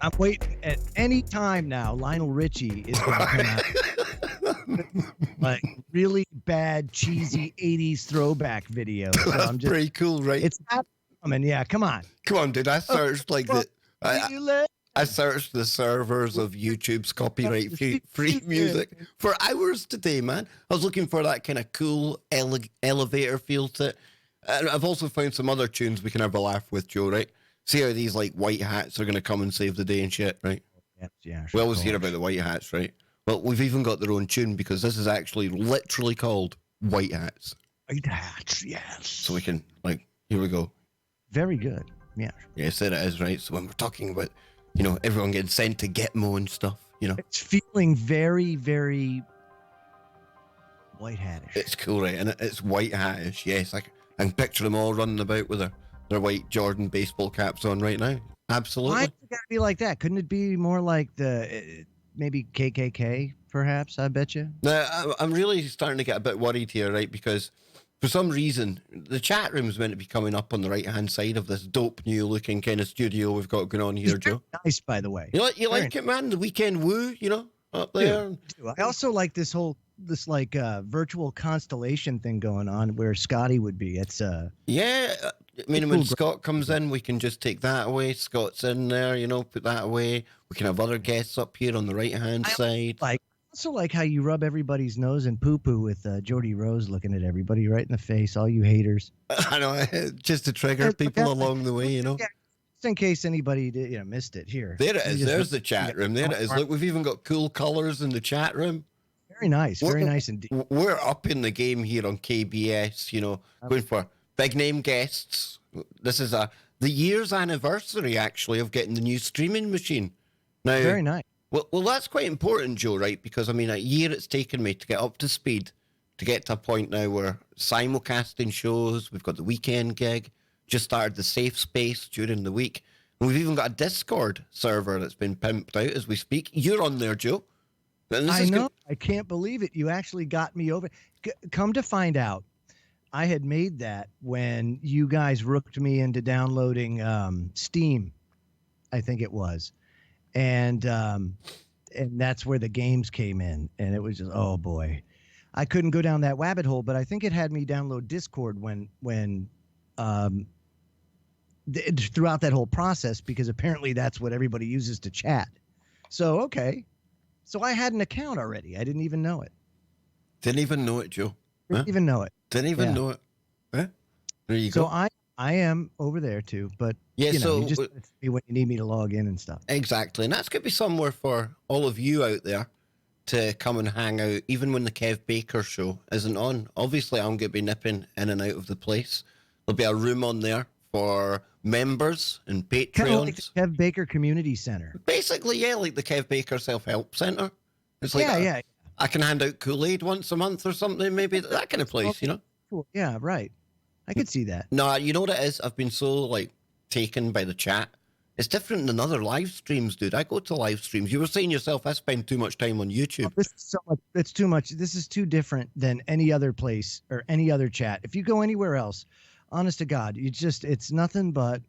I'm waiting at any time now. Lionel Richie is going to come out. Like really bad, cheesy 80s throwback video. So That's I'm just pretty cool, right? It's not coming. Yeah, come on. Come on, dude. I searched like well, the I searched the servers of YouTube's copyright free music for hours today, man. I was looking for that kind of cool elevator feel to it. And I've also found some other tunes we can have a laugh with, Joe, right? See how these like white hats are going to come and save the day and shit, right? Yeah, we always hear about the white hats, right? Well, we've even got their own tune because this is actually literally called White Hats. White Hats, yes. So we can, like, here we go. Very good. Yeah. Yes, there it is, right? So when we're talking about, you know, everyone getting sent to Gitmo and stuff, you know. It's feeling very, very white hattish. It's cool, right? And it's white hattish, yes. I can picture them all running about with their white Jordan baseball caps on right now. Absolutely. Why does it gotta be like that? Couldn't it be more like the maybe KKK, perhaps? I bet you. Now, I'm really starting to get a bit worried here, right? Because for some reason, the chat room's meant to be coming up on the right-hand side of this dope new-looking kind of studio we've got going on here, it's Joe. Nice, by the way. You like it, man? The weekend woo, you know, up there. I also like this virtual constellation thing going on where Scotty would be. It's yeah. I mean, when Scott comes in, we can just take that away. Scott's in there, you know, put that away. We can have other guests up here on the right-hand side. I also like how you rub everybody's nose and poo-poo with Jody Rose looking at everybody right in the face, all you haters. I know, just to trigger people along the way, you know. Yeah, just in case anybody missed it. Here. There it is. There's the chat room. There it is. Look, we've even got cool colors in the chat room. Very nice. Very nice indeed. We're up in the game here on KBS, you know, going for big name guests. This is the year's anniversary, actually, of getting the new streaming machine. Now, very nice. Well, that's quite important, Joe, right? Because, I mean, a year it's taken me to get up to speed, to get to a point now where simulcasting shows, we've got the weekend gig, just started the safe space during the week. And we've even got a Discord server that's been pimped out as we speak. You're on there, Joe. I know. I can't believe it. You actually got me over. Come to find out, I had made that when you guys rooked me into downloading Steam, I think it was. And that's where the games came in. And it was just, oh, boy. I couldn't go down that rabbit hole, but I think it had me download Discord when throughout that whole process, because apparently that's what everybody uses to chat. So, okay. So I had an account already. I didn't even know it. Didn't even know it, Joe. Didn't even know it. Didn't even know it. Huh? There you go. So I am over there too, but yeah, you know, you just see when you need me to log in and stuff. Exactly. And that's going to be somewhere for all of you out there to come and hang out, even when the Kev Baker show isn't on. Obviously, I'm going to be nipping in and out of the place. There'll be a room on there for members and Patreons. Kind of like the Kev Baker Community Center. Basically, yeah, like the Kev Baker Self-Help Center. It's like yeah. I can hand out Kool-Aid once a month or something, maybe that kind of place, you know? Cool. Yeah, right. I could see that. No, you know what it is? I've been so, like, taken by the chat. It's different than other live streams, dude. I go to live streams. You were saying yourself, I spend too much time on YouTube. Oh, this is so much. It's too much. This is too different than any other place or any other chat. If you go anywhere else, honest to God, it's nothing but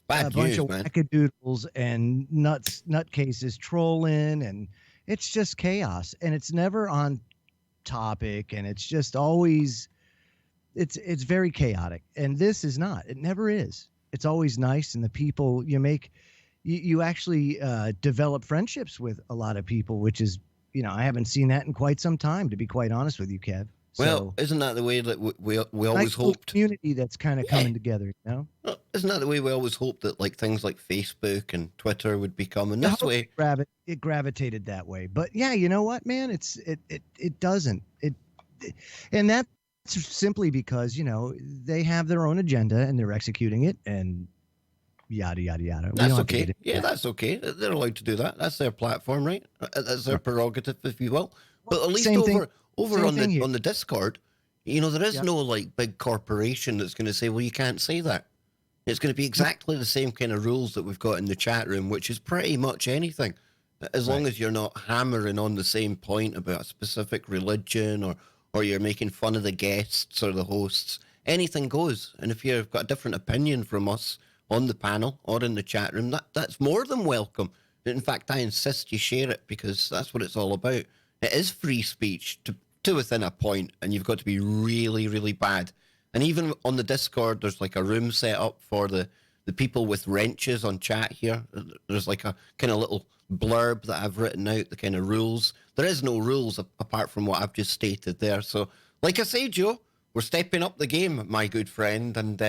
a bunch of wackadoodles and nutcases trolling, and it's just chaos, and it's never on topic, and it's just always it's very chaotic. And this is not. It never is. It's always nice, and the people you make, you actually develop friendships with a lot of people, which is, you know, I haven't seen that in quite some time, to be quite honest with you, Kev. Well, isn't that the way that we always nice hoped? Community that's kind of coming together, you know? Well, isn't that the way we always hoped that like things like Facebook and Twitter would be coming this way? It gravitated that way, but yeah, you know what, man? It doesn't. And that's simply because, you know, they have their own agenda and they're executing it, and yada yada yada. That's okay. Yeah, that's okay. They're allowed to do that. That's their platform, right? That's their prerogative, if you will. But at least over on the Discord, you know, there is no like big corporation that's going to say, well, you can't say that. It's going to be exactly the same kind of rules that we've got in the chat room, which is pretty much anything. As long as you're not hammering on the same point about a specific religion, or you're making fun of the guests or the hosts, anything goes. And if you've got a different opinion from us on the panel or in the chat room, that's more than welcome. In fact, I insist you share it because that's what it's all about. It is free speech to within a point, and you've got to be really, really bad. And even on the Discord, there's like a room set up for the people with wrenches on chat here. There's like a kind of little blurb that I've written out, the kind of rules. There is no rules apart from what I've just stated there. So, like I say, Joe, we're stepping up the game, my good friend. And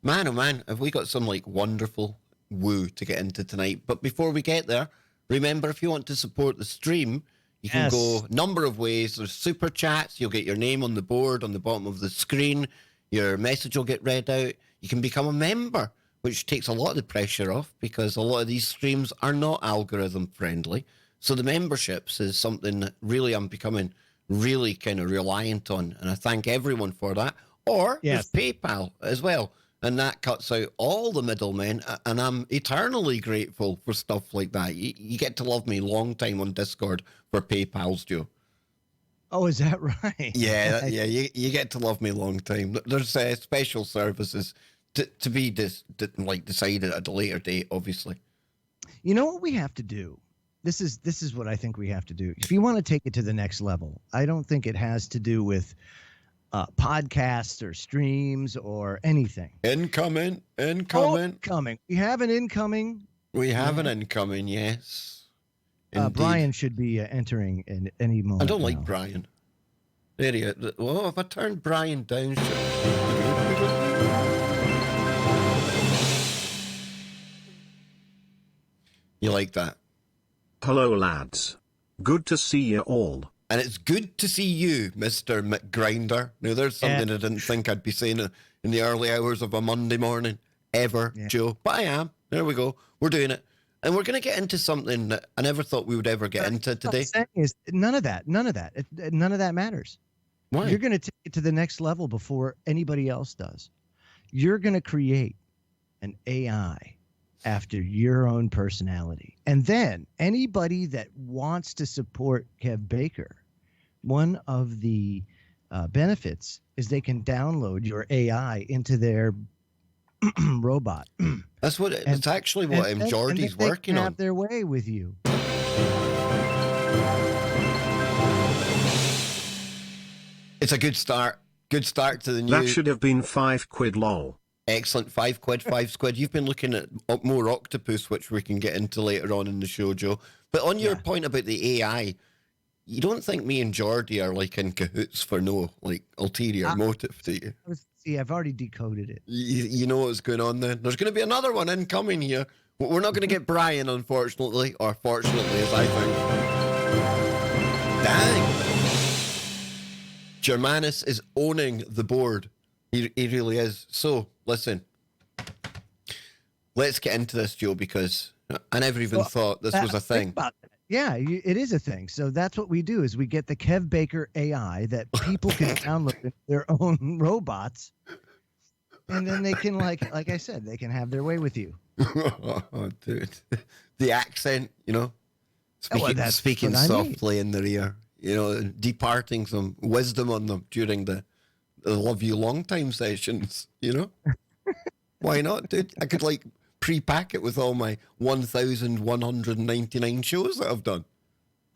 man, oh man, have we got some like wonderful woo to get into tonight. But before we get there, remember, if you want to support the stream, you can go a number of ways. There's super chats. You'll get your name on the board on the bottom of the screen. Your message will get read out. You can become a member, which takes a lot of the pressure off because a lot of these streams are not algorithm friendly. So the memberships is something that really I'm becoming really kind of reliant on. And I thank everyone for that. Or there's PayPal as well. And that cuts out all the middlemen. And I'm eternally grateful for stuff like that. You get to love me long time on Discord for PayPals, Joe. Oh, is that right? Yeah, you get to love me long time. There's special services to be decided at a later date, obviously. You know what we have to do? This is what I think we have to do. If you want to take it to the next level, I don't think it has to do with podcasts or streams or anything. Incoming. We have an incoming. We have an incoming, yes. Brian should be entering in any moment. I don't like Brian. There he is. Well, if I turn Brian down... You like that? Hello, lads. Good to see you all. And it's good to see you, Mr. McGrinder. Now, there's something I didn't think I'd be saying in the early hours of a Monday morning, ever, Joe. But I am. There we go. We're doing it. And we're going to get into something that I never thought we would ever get into today. Is none of that matters. Why? You're going to take it to the next level before anybody else does. You're going to create an AI after your own personality. And then anybody that wants to support Kev Baker, one of the benefits is they can download your AI into their robot. That's what it's actually what Jordy's working on. Have their way with you. It's a good start. Good start to the new. That should have been £5 lol. Excellent. £5, £5. You've been looking at more octopus, which we can get into later on in the show, Joe. But on your point about the AI, you don't think me and Jordy are like in cahoots for no like ulterior motive, do you? See, I've already decoded it. You know what's going on then? There's going to be another one incoming here. We're not going to get Brian, unfortunately, or fortunately, as I think. Dang. Germanus is owning the board. He really is. So, listen. Let's get into this, Joe, because I never even thought this was a thing. Yeah, it is a thing. So that's what we do is we get the Kev Baker AI that people can download into their own robots. And then they can, like I said, they can have their way with you. Oh, dude. The accent, you know, speaking softly in their ear, you know, departing some wisdom on them during the love you long time sessions, you know? Why not, dude? I could like pre-pack it with all my 1,199 shows that I've done.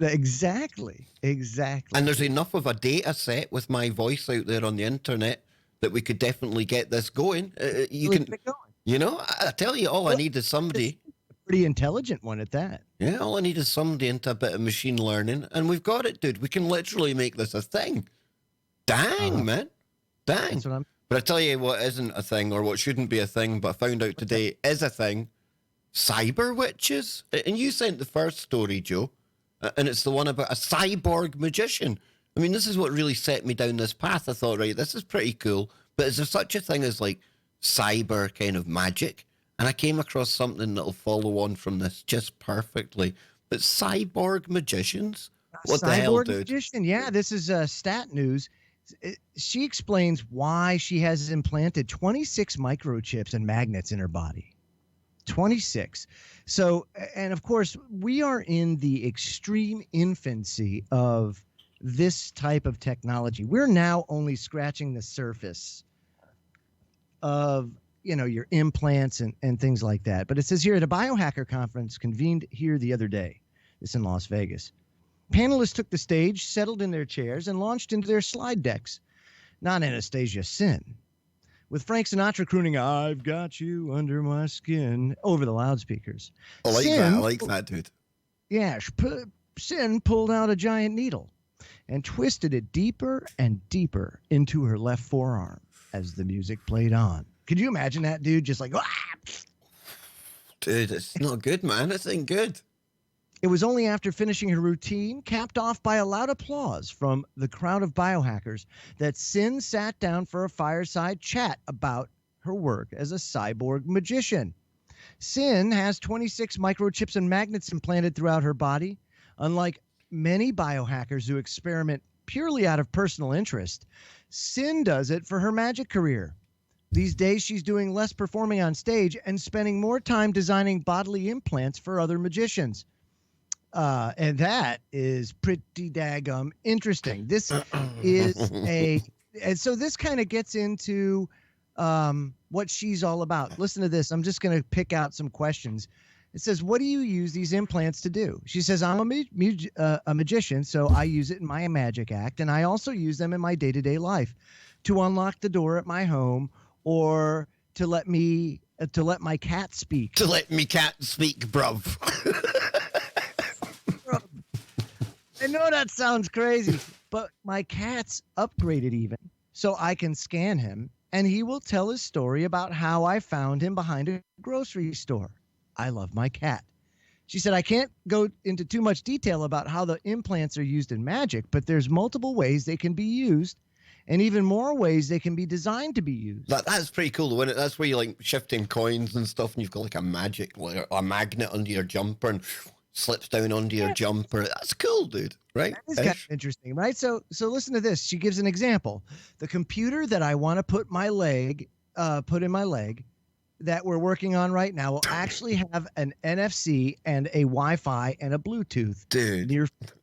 Exactly. And there's enough of a data set with my voice out there on the internet that we could definitely get this going. You know, I tell you, all I need is somebody. A pretty intelligent one at that. Yeah, all I need is somebody into a bit of machine learning, and we've got it, dude. We can literally make this a thing. Dang, man. Dang. That's what But I tell you what isn't a thing, or what shouldn't be a thing, but I found out today is a thing. Cyber witches. And you sent the first story, Joe, and it's the one about a cyborg magician. I mean, this is what really set me down this path. I thought, right, this is pretty cool, but is there such a thing as like cyber kind of magic? And I came across something that'll follow on from this just perfectly. But cyborg magicians? What the hell, dude? Cyborg magician, yeah, this is Stat News. She explains why she has implanted 26 microchips and magnets in her body. 26. So, and of course, we are in the extreme infancy of this type of technology. We're now only scratching the surface of your implants and things like that. But it says here at a biohacker conference convened here the other day, this in Las Vegas, panelists took the stage, settled in their chairs, and launched into their slide decks. Not Anastasia Sin, with Frank Sinatra crooning "I've Got You Under My Skin" over the loudspeakers. I like that, dude. Yeah, Sin pulled out a giant needle and twisted it deeper and deeper into her left forearm as the music played on. Could you imagine that, dude? Just like, ah! Dude, it's not good, man. This ain't good. It was only after finishing her routine, capped off by a loud applause from the crowd of biohackers, that Sin sat down for a fireside chat about her work as a cyborg magician. Sin has 26 microchips and magnets implanted throughout her body. Unlike many biohackers who experiment purely out of personal interest, Sin does it for her magic career. These days, she's doing less performing on stage and spending more time designing bodily implants for other magicians. And that is pretty daggum interesting. This is and so this kind of gets into what she's all about. Listen to this. I'm just going to pick out some questions. It says, what do you use these implants to do? She says, I'm a magician, so I use it in my magic act, and I also use them in my day-to-day life to unlock the door at my home, or to let my cat speak. To let me cat speak, bruv. I know that sounds crazy, but my cat's upgraded even, so I can scan him, and he will tell his story about how I found him behind a grocery store. I love my cat. She said, I can't go into too much detail about how the implants are used in magic, but there's multiple ways they can be used, and even more ways they can be designed to be used. That's pretty cool, isn't it? That's where you're like shifting coins and stuff, and you've got like a magnet under your jumper and slips down onto your jumper. That's cool, dude. Right? That is kind of interesting, right? So listen to this. She gives an example. The computer that I want to put in my leg that we're working on right now will actually have an NFC and a Wi-Fi and a Bluetooth. Dude.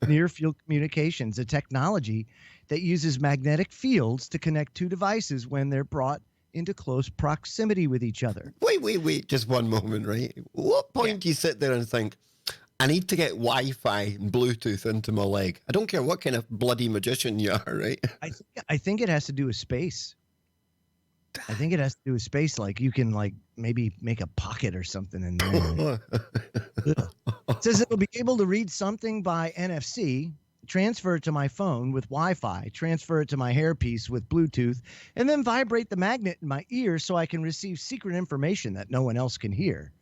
Near field communications, a technology that uses magnetic fields to connect two devices when they're brought into close proximity with each other. Wait. Just one moment, right? What point do you sit there and think, I need to get Wi-Fi and Bluetooth into my leg? I don't care what kind of bloody magician you are, right? I think it has to do with space. I think it has to do with space. Like you can like maybe make a pocket or something in there. It says it'll be able to read something by NFC, transfer it to my phone with Wi-Fi, transfer it to my hairpiece with Bluetooth, and then vibrate the magnet in my ear so I can receive secret information that no one else can hear.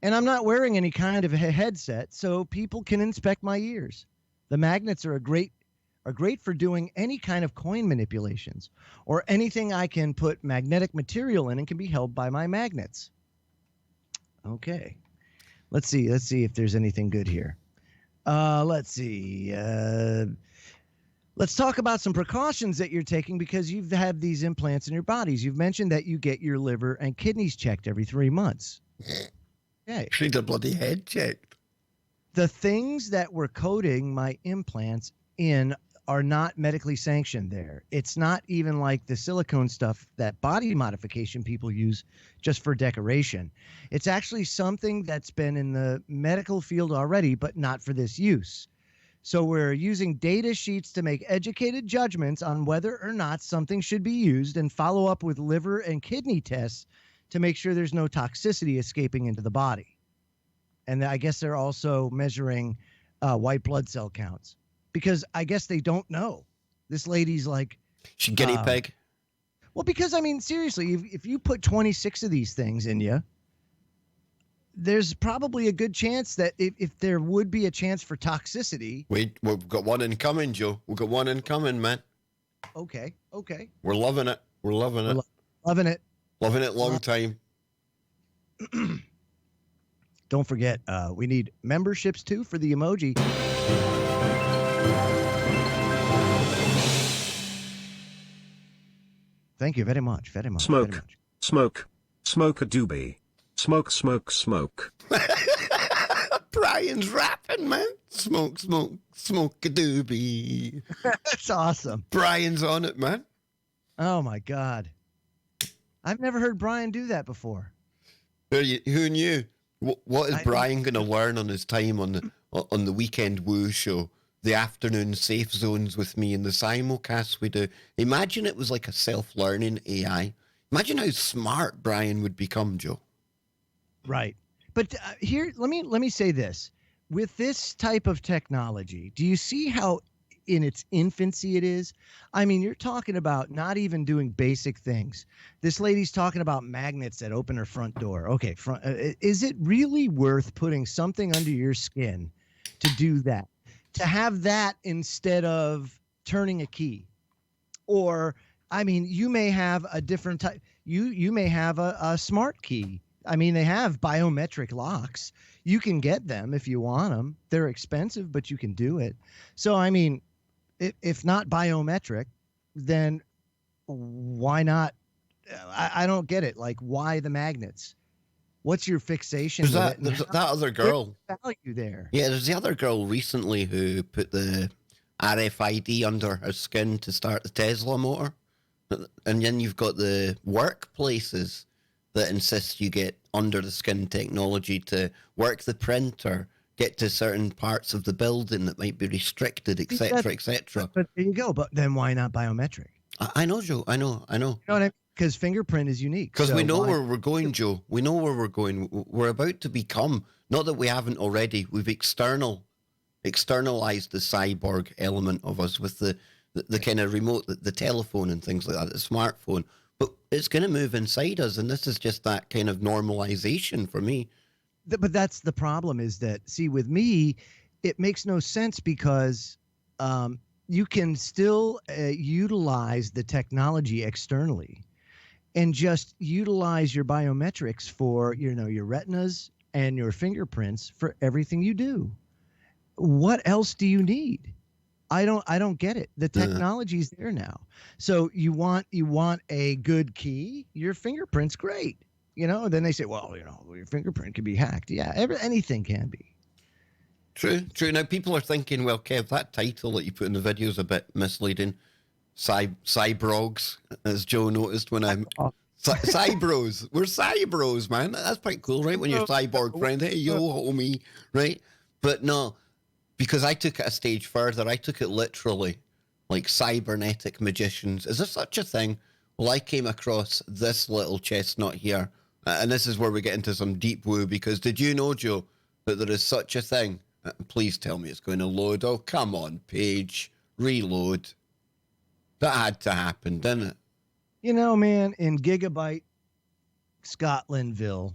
And I'm not wearing any kind of a headset, so people can inspect my ears. The magnets are great for doing any kind of coin manipulations or anything I can put magnetic material in and can be held by my magnets. Okay. Let's see if there's anything good here. Let's see. Let's talk about some precautions that you're taking because you've had these implants in your bodies. You've mentioned that you get your liver and kidneys checked every 3 months. Okay. Need a bloody head checked. The things that we're coating my implants in are not medically sanctioned there. It's not even like the silicone stuff that body modification people use just for decoration. It's actually something that's been in the medical field already, but not for this use. So we're using data sheets to make educated judgments on whether or not something should be used and follow up with liver and kidney tests to make sure there's no toxicity escaping into the body. And I guess they're also measuring white blood cell counts. Because I guess they don't know. This lady's like... She guinea pig? Well, because, I mean, seriously, if you put 26 of these things in you, there's probably a good chance that if there would be a chance for toxicity... Wait, we've got one incoming, Joe. We've got one incoming, man. Okay. We're loving it. Loving it long time. Don't forget, we need memberships, too, for the emoji. Thank you very much. Smoke a doobie. Smoke. Brian's rapping, man. Smoke a doobie. That's awesome. Brian's on it, man. Oh my God. I've never heard Brian do that before. Who knew? What is Brian going to learn on his time on the Weekend Woo show? The afternoon safe zones with me and the simulcasts we do. Imagine it was like a self-learning AI. Imagine how smart Brian would become, Joe. Right. But here, let me say this. With this type of technology, do you see how in its infancy it is? I mean, you're talking about not even doing basic things. This lady's talking about magnets that open her front door. Okay, is it really worth putting something under your skin to do that? To have that instead of turning a key? Or, I mean, you may have a different type. You may have a smart key. I mean, they have biometric locks. You can get them if you want them. They're expensive, but you can do it. So, I mean, if not biometric, then why not? I don't get it. Like, why the magnets? What's your fixation? There's that other girl. Value there. Yeah, there's the other girl recently who put the RFID under her skin to start the Tesla motor. And then you've got the workplaces that insist you get under the skin technology to work the printer, get to certain parts of the building that might be restricted, etc., etc. But there you go. But then why not biometric? I know, Joe. I know. You know what I mean? Because fingerprint is unique. Because we know where we're going, Joe. We know where we're going. We're about to become, not that we haven't already, we've externalized the cyborg element of us with the kind of remote, the telephone and things like that, the smartphone. But it's going to move inside us, and this is just that kind of normalization for me. But that's the problem is that, see, with me, it makes no sense because you can still utilize the technology externally and just utilize your biometrics for, your retinas and your fingerprints for everything you do. What else do you need? I don't get it. The technology's there now. So you want a good key, your fingerprint's great. Then they say, well, your fingerprint can be hacked. Yeah, anything can be. True. Now people are thinking, well, Kev, that title that you put in the video is a bit misleading. Cybrogs, as Joe noticed when I'm Cybros. We're Cybros, man. That's quite cool, right? When you're cyborg friend, hey yo, homie, right? But no, because I took it a stage further. I took it literally, like cybernetic magicians. Is there such a thing? Well, I came across this little chestnut here, and this is where we get into some deep woo. Because did you know, Joe, that there is such a thing? Please tell me it's going to load. Oh, come on, page, reload. That had to happen, didn't it? Man, in Gigabyte, Scotlandville.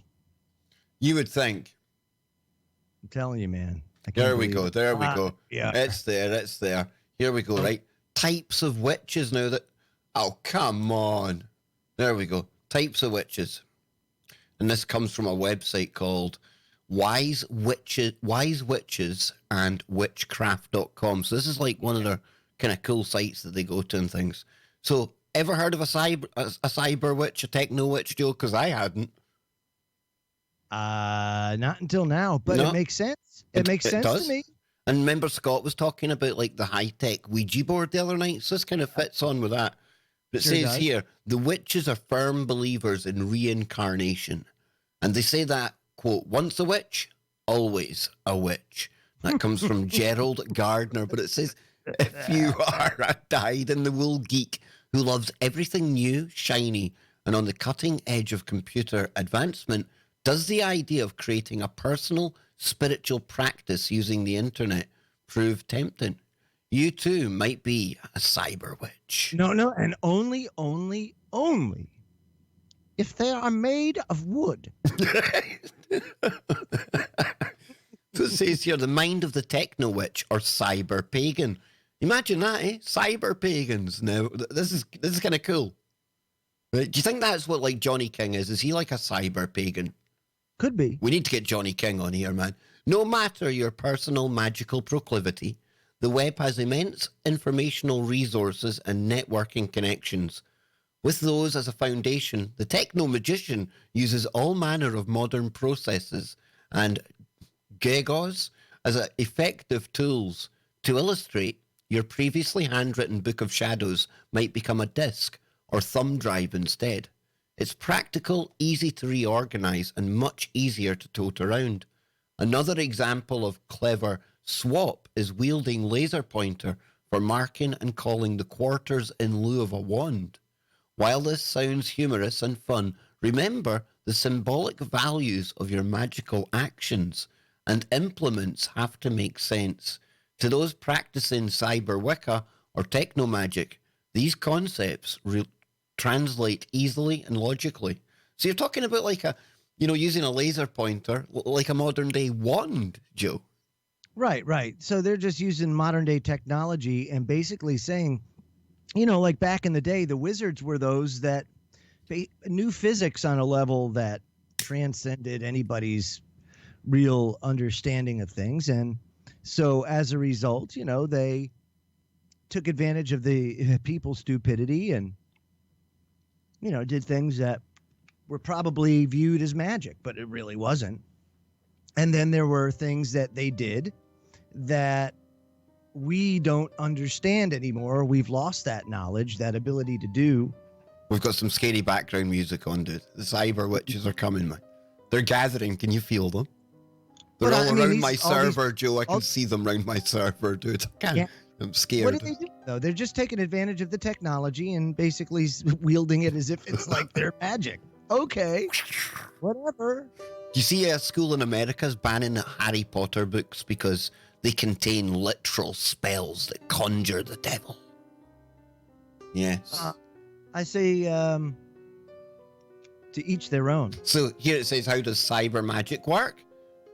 You would think. I'm telling you, man. There we go. Yeah. It's there. Here we go, right? Types of witches now that... Oh, come on. There we go. Types of witches. And this comes from a website called Wise Witches and Witchcraft.com. So this is like one of their kind of cool sites that they go to and things. So ever heard of a cyber witch, a techno witch, Joe? Because I hadn't. Not until now, but no, it makes sense. It makes sense to me. And remember Scott was talking about like the high-tech Ouija board the other night? So this kind of fits on with that. It says here, the witches are firm believers in reincarnation. And they say that, quote, once a witch, always a witch. That comes from Gerald Gardner. But it says, if you are a dyed-in-the-wool geek who loves everything new, shiny, and on the cutting edge of computer advancement, does the idea of creating a personal spiritual practice using the internet prove tempting? You too might be a cyber witch. No, and only if they are made of wood. So it says here, the mind of the techno witch or cyber pagan. Imagine that, eh? Cyber pagans. Now, this is kind of cool. Do you think that's what like Johnny King is? Is he like a cyber pagan? Could be. We need to get Johnny King on here, man. No matter your personal magical proclivity, the web has immense informational resources and networking connections. With those as a foundation, the techno-magician uses all manner of modern processes and gegos as effective tools. To illustrate, your previously handwritten book of shadows might become a disk or thumb drive instead. It's practical, easy to reorganize, and much easier to tote around. Another example of clever swap is wielding laser pointer for marking and calling the quarters in lieu of a wand. While this sounds humorous and fun, remember the symbolic values of your magical actions and implements have to make sense. To those practicing cyber Wicca or techno magic, these concepts translate easily and logically. So you're talking about like using a laser pointer, like a modern day wand, Joe. Right. So they're just using modern day technology and basically saying, like back in the day, the wizards were those that knew physics on a level that transcended anybody's real understanding of things. And so as a result, they took advantage of the people's stupidity and, did things that were probably viewed as magic, but it really wasn't. And then there were things that they did that we don't understand anymore. We've lost that knowledge, that ability to do. We've got some scary background music on, dude. The cyber witches are coming, man. They're gathering. Can you feel them? They're all around my server, Joe. I can see them around my server, dude. I can't. Yeah. I'm scared. What do they do, though? They're just taking advantage of the technology and basically wielding it as if it's like their magic. Okay, whatever. You see a school in America is banning Harry Potter books because they contain literal spells that conjure the devil. Yes. I say to each their own. So here it says, how does cyber magic work?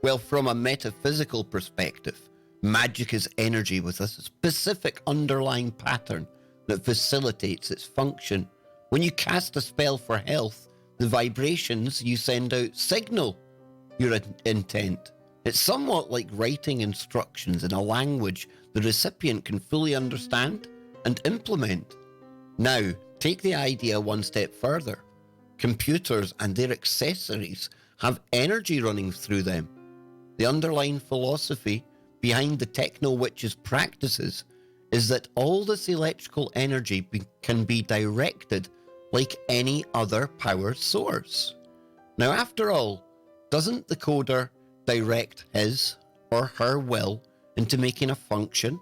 Well, from a metaphysical perspective, magic is energy with a specific underlying pattern that facilitates its function. When you cast a spell for health, the vibrations you send out signal your intent. It's somewhat like writing instructions in a language the recipient can fully understand and implement. Now, take the idea one step further. Computers and their accessories have energy running through them. The underlying philosophy behind the techno-witches' practices is that all this electrical energy can be directed like any other power source. Now, after all, doesn't the coder direct his or her will into making a function,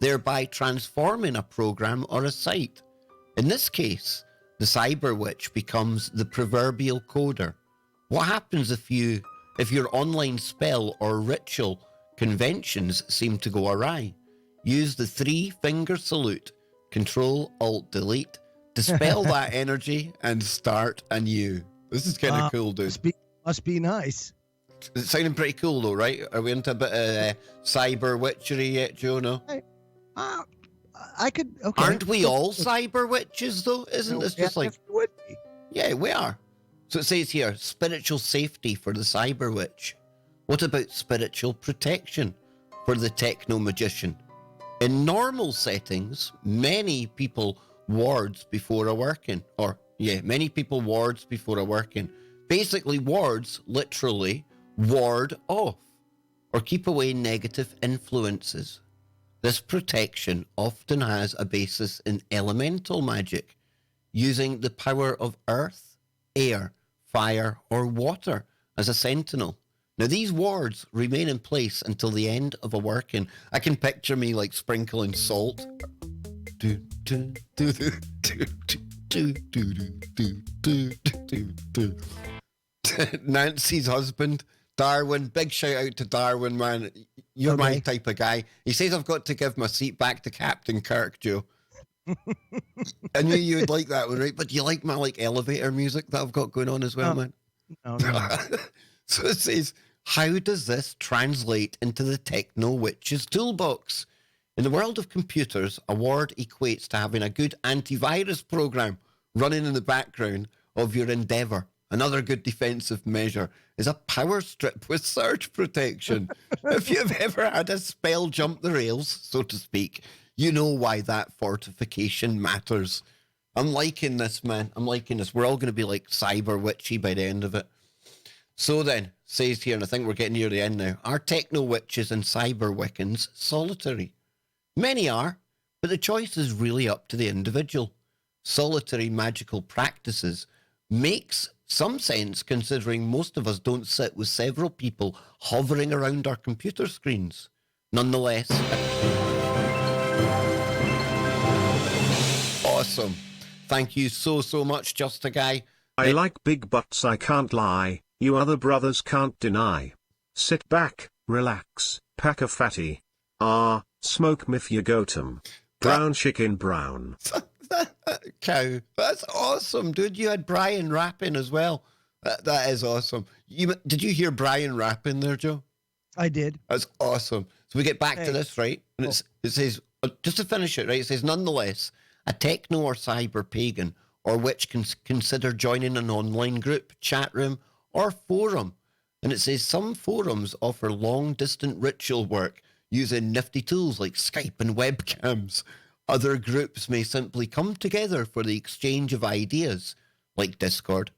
thereby transforming a program or a site? In this case, the cyber witch becomes the proverbial coder. What happens if your online spell or ritual conventions seem to go awry? Use the 3-finger salute, Control-Alt-Delete, dispel that energy and start anew. This is kind of cool, dude. Must be nice. It's sounding pretty cool, though, right? Are we into a bit of cyber witchery yet, Joe? No? I could. Okay. Aren't we all cyber witches, though? Isn't this just like? Would be. Yeah, we are. So it says here, spiritual safety for the cyber witch. What about spiritual protection for the techno magician? In normal settings, many people wards before a working. Basically, wards literally ward off or keep away negative influences. This protection often has a basis in elemental magic, using the power of earth, air, fire, or water as a sentinel. Now, these wards remain in place until the end of a working. I can picture me like sprinkling salt. Nancy's husband, Darwin. Big shout out to Darwin, man. You're my type of guy. He says I've got to give my seat back to Captain Kirk, Joe. I knew you would like that one, right? But you like my elevator music that I've got going on as well, man? No. So it says, how does this translate into the techno witch's toolbox? In the world of computers, a ward equates to having a good antivirus program running in the background of your endeavor. Another good defensive measure is a power strip with surge protection. If you've ever had a spell jump the rails, so to speak, you know why that fortification matters. I'm liking this, man. I'm liking this. We're all going to be like cyber witchy by the end of it. So then, says here, and I think we're getting near the end now, are techno witches and cyber Wiccans solitary? Many are, but the choice is really up to the individual. Solitary magical practices makes some sense considering most of us don't sit with several people hovering around our computer screens. Nonetheless, awesome. Thank you so much, Just a Guy. I like big butts, I can't lie, you other brothers can't deny. Sit back, relax, pack a fatty. Smoke Mithyagotum. Brown chicken brown. Cow. That's awesome, dude. You had Brian rapping as well. That is awesome. Did you hear Brian rapping there, Joe? I did. That's awesome. So we get back to this, right? And it says, just to finish it, right? It says, nonetheless, a techno or cyber pagan or witch can consider joining an online group, chat room, or forum. And it says some forums offer long-distance ritual work using nifty tools like Skype and webcams. Other groups may simply come together for the exchange of ideas, like Discord.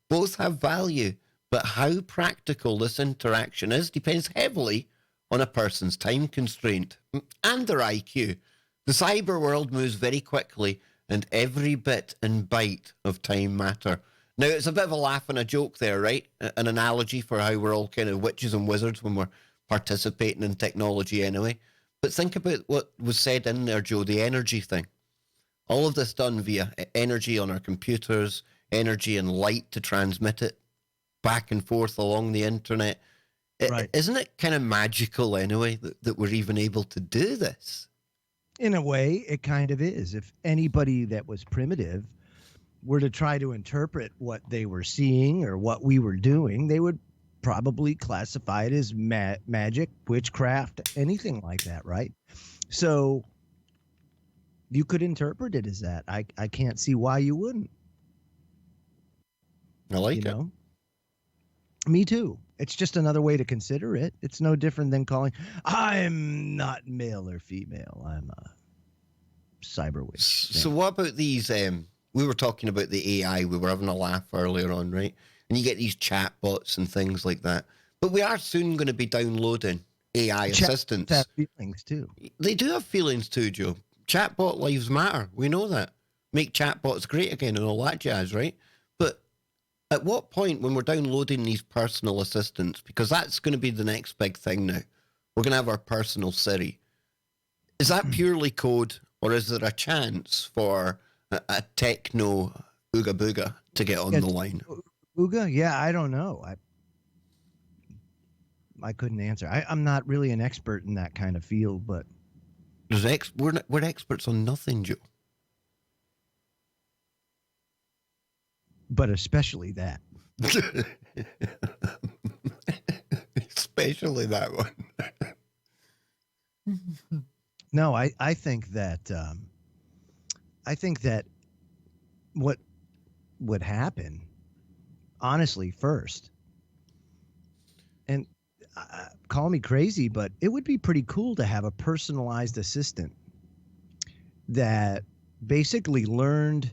Both have value, but how practical this interaction is depends heavily on a person's time constraint and their IQ. The cyber world moves very quickly, and every bit and byte of time matter. Now, it's a bit of a laugh and a joke there, right? An analogy for how we're all kind of witches and wizards when we're participating in technology anyway. But think about what was said in there, Joe, the energy thing. All of this done via energy on our computers, energy and light to transmit it back and forth along the internet. Right. Isn't it kind of magical anyway that we're even able to do this? In a way, it kind of is. If anybody that was primitive were to try to interpret what they were seeing or what we were doing, they would probably classify it as magic, witchcraft, anything like that, right? So you could interpret it as that. I can't see why you wouldn't. I like it. Me too. It's just another way to consider it. It's no different than calling, I'm not male or female. I'm a cyber witch. So what about these, we were talking about the AI, we were having a laugh earlier on, right? And you get these chat bots and things like that. But we are soon going to be downloading AI assistants. Have feelings too. They do have feelings too, Joe. Chatbot lives matter. We know that. Make chatbots great again and all that jazz, right? But at what point when we're downloading these personal assistants, because that's going to be the next big thing now, we're going to have our personal Siri. Is that purely code, or is there a chance for a techno ooga booga to get on the line? Ooga? Yeah, I don't know. I couldn't answer. I'm not really an expert in that kind of field, but we're experts on nothing, Joe. But especially that. Especially that one. No, I think that what would happen, honestly, first, and call me crazy, but it would be pretty cool to have a personalized assistant that basically learned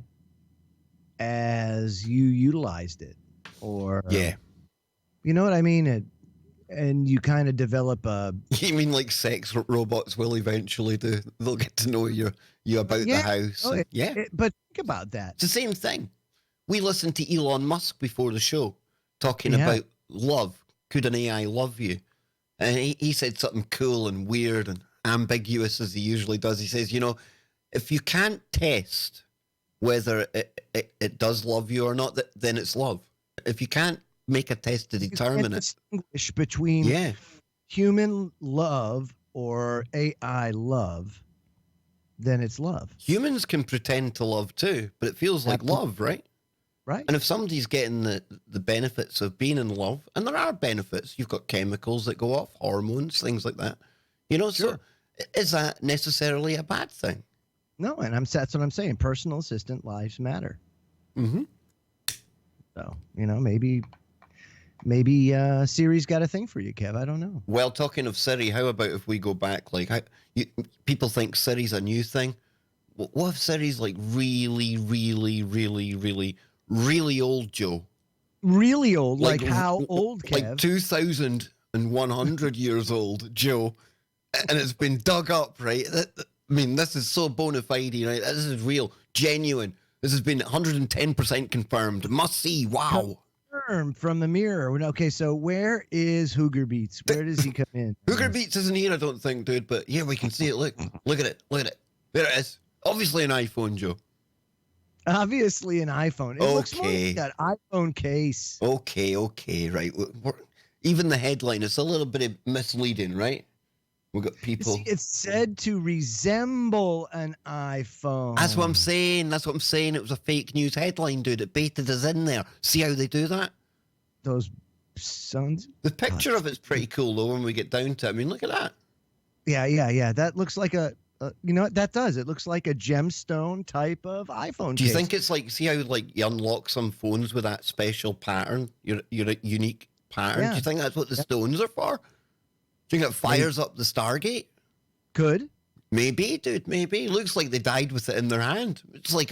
as you utilized it, or you know what I mean, and you kind of develop a. You mean like sex robots will eventually do? They'll get to know you about the house. But think about that. It's the same thing. We listened to Elon Musk before the show talking about love. Could an AI love you? And he said something cool and weird and ambiguous as he usually does. He says, if you can't test whether it does love you or not, then it's love. If you can't make a test to determine it. Distinguish between human love or AI love, then it's love. Humans can pretend to love too, but it feels like love, right? Right. And if somebody's getting the benefits of being in love, and there are benefits, you've got chemicals that go off, hormones, things like that. So is that necessarily a bad thing? No, and that's what I'm saying. Personal assistant lives matter. Mm-hmm. So, maybe Siri's got a thing for you, Kev. I don't know. Well, talking of Siri, how about if we go back? People think Siri's a new thing. What if Siri's like really, really, really, really, really old, Joe? Really old? Like how old, Kev? Like 2,100 years old, Joe. And it's been dug up, right? I mean, this is so bona fide, right? This is real, genuine. This has been 110% confirmed. Must see. Wow. Confirmed from the mirror. Okay, so where is Hooger Beats? Where does he come in? Hooger Beats isn't here, I don't think, dude. But here we can see it. Look at it. Look at it. There it is. Obviously an iPhone, Joe. Obviously an iPhone. It looks more like that iPhone case. Okay, right. Even the headline is a little bit misleading, right? We've got people. See, it's said to resemble an iPhone. That's what I'm saying. It was a fake news headline, dude. It baited us in there. See how they do that? Those sons. The picture of it's pretty cool, though, when we get down to it. I mean, look at that. Yeah. That looks like you know what that does? It looks like a gemstone type of iPhone. Do you think it's like, see how like you unlock some phones with that special pattern, your unique pattern? Yeah. Do you think that's what the stones are for? Do you think it fires up the Stargate? Could. Maybe, dude. Maybe. Looks like they died with it in their hand. It's like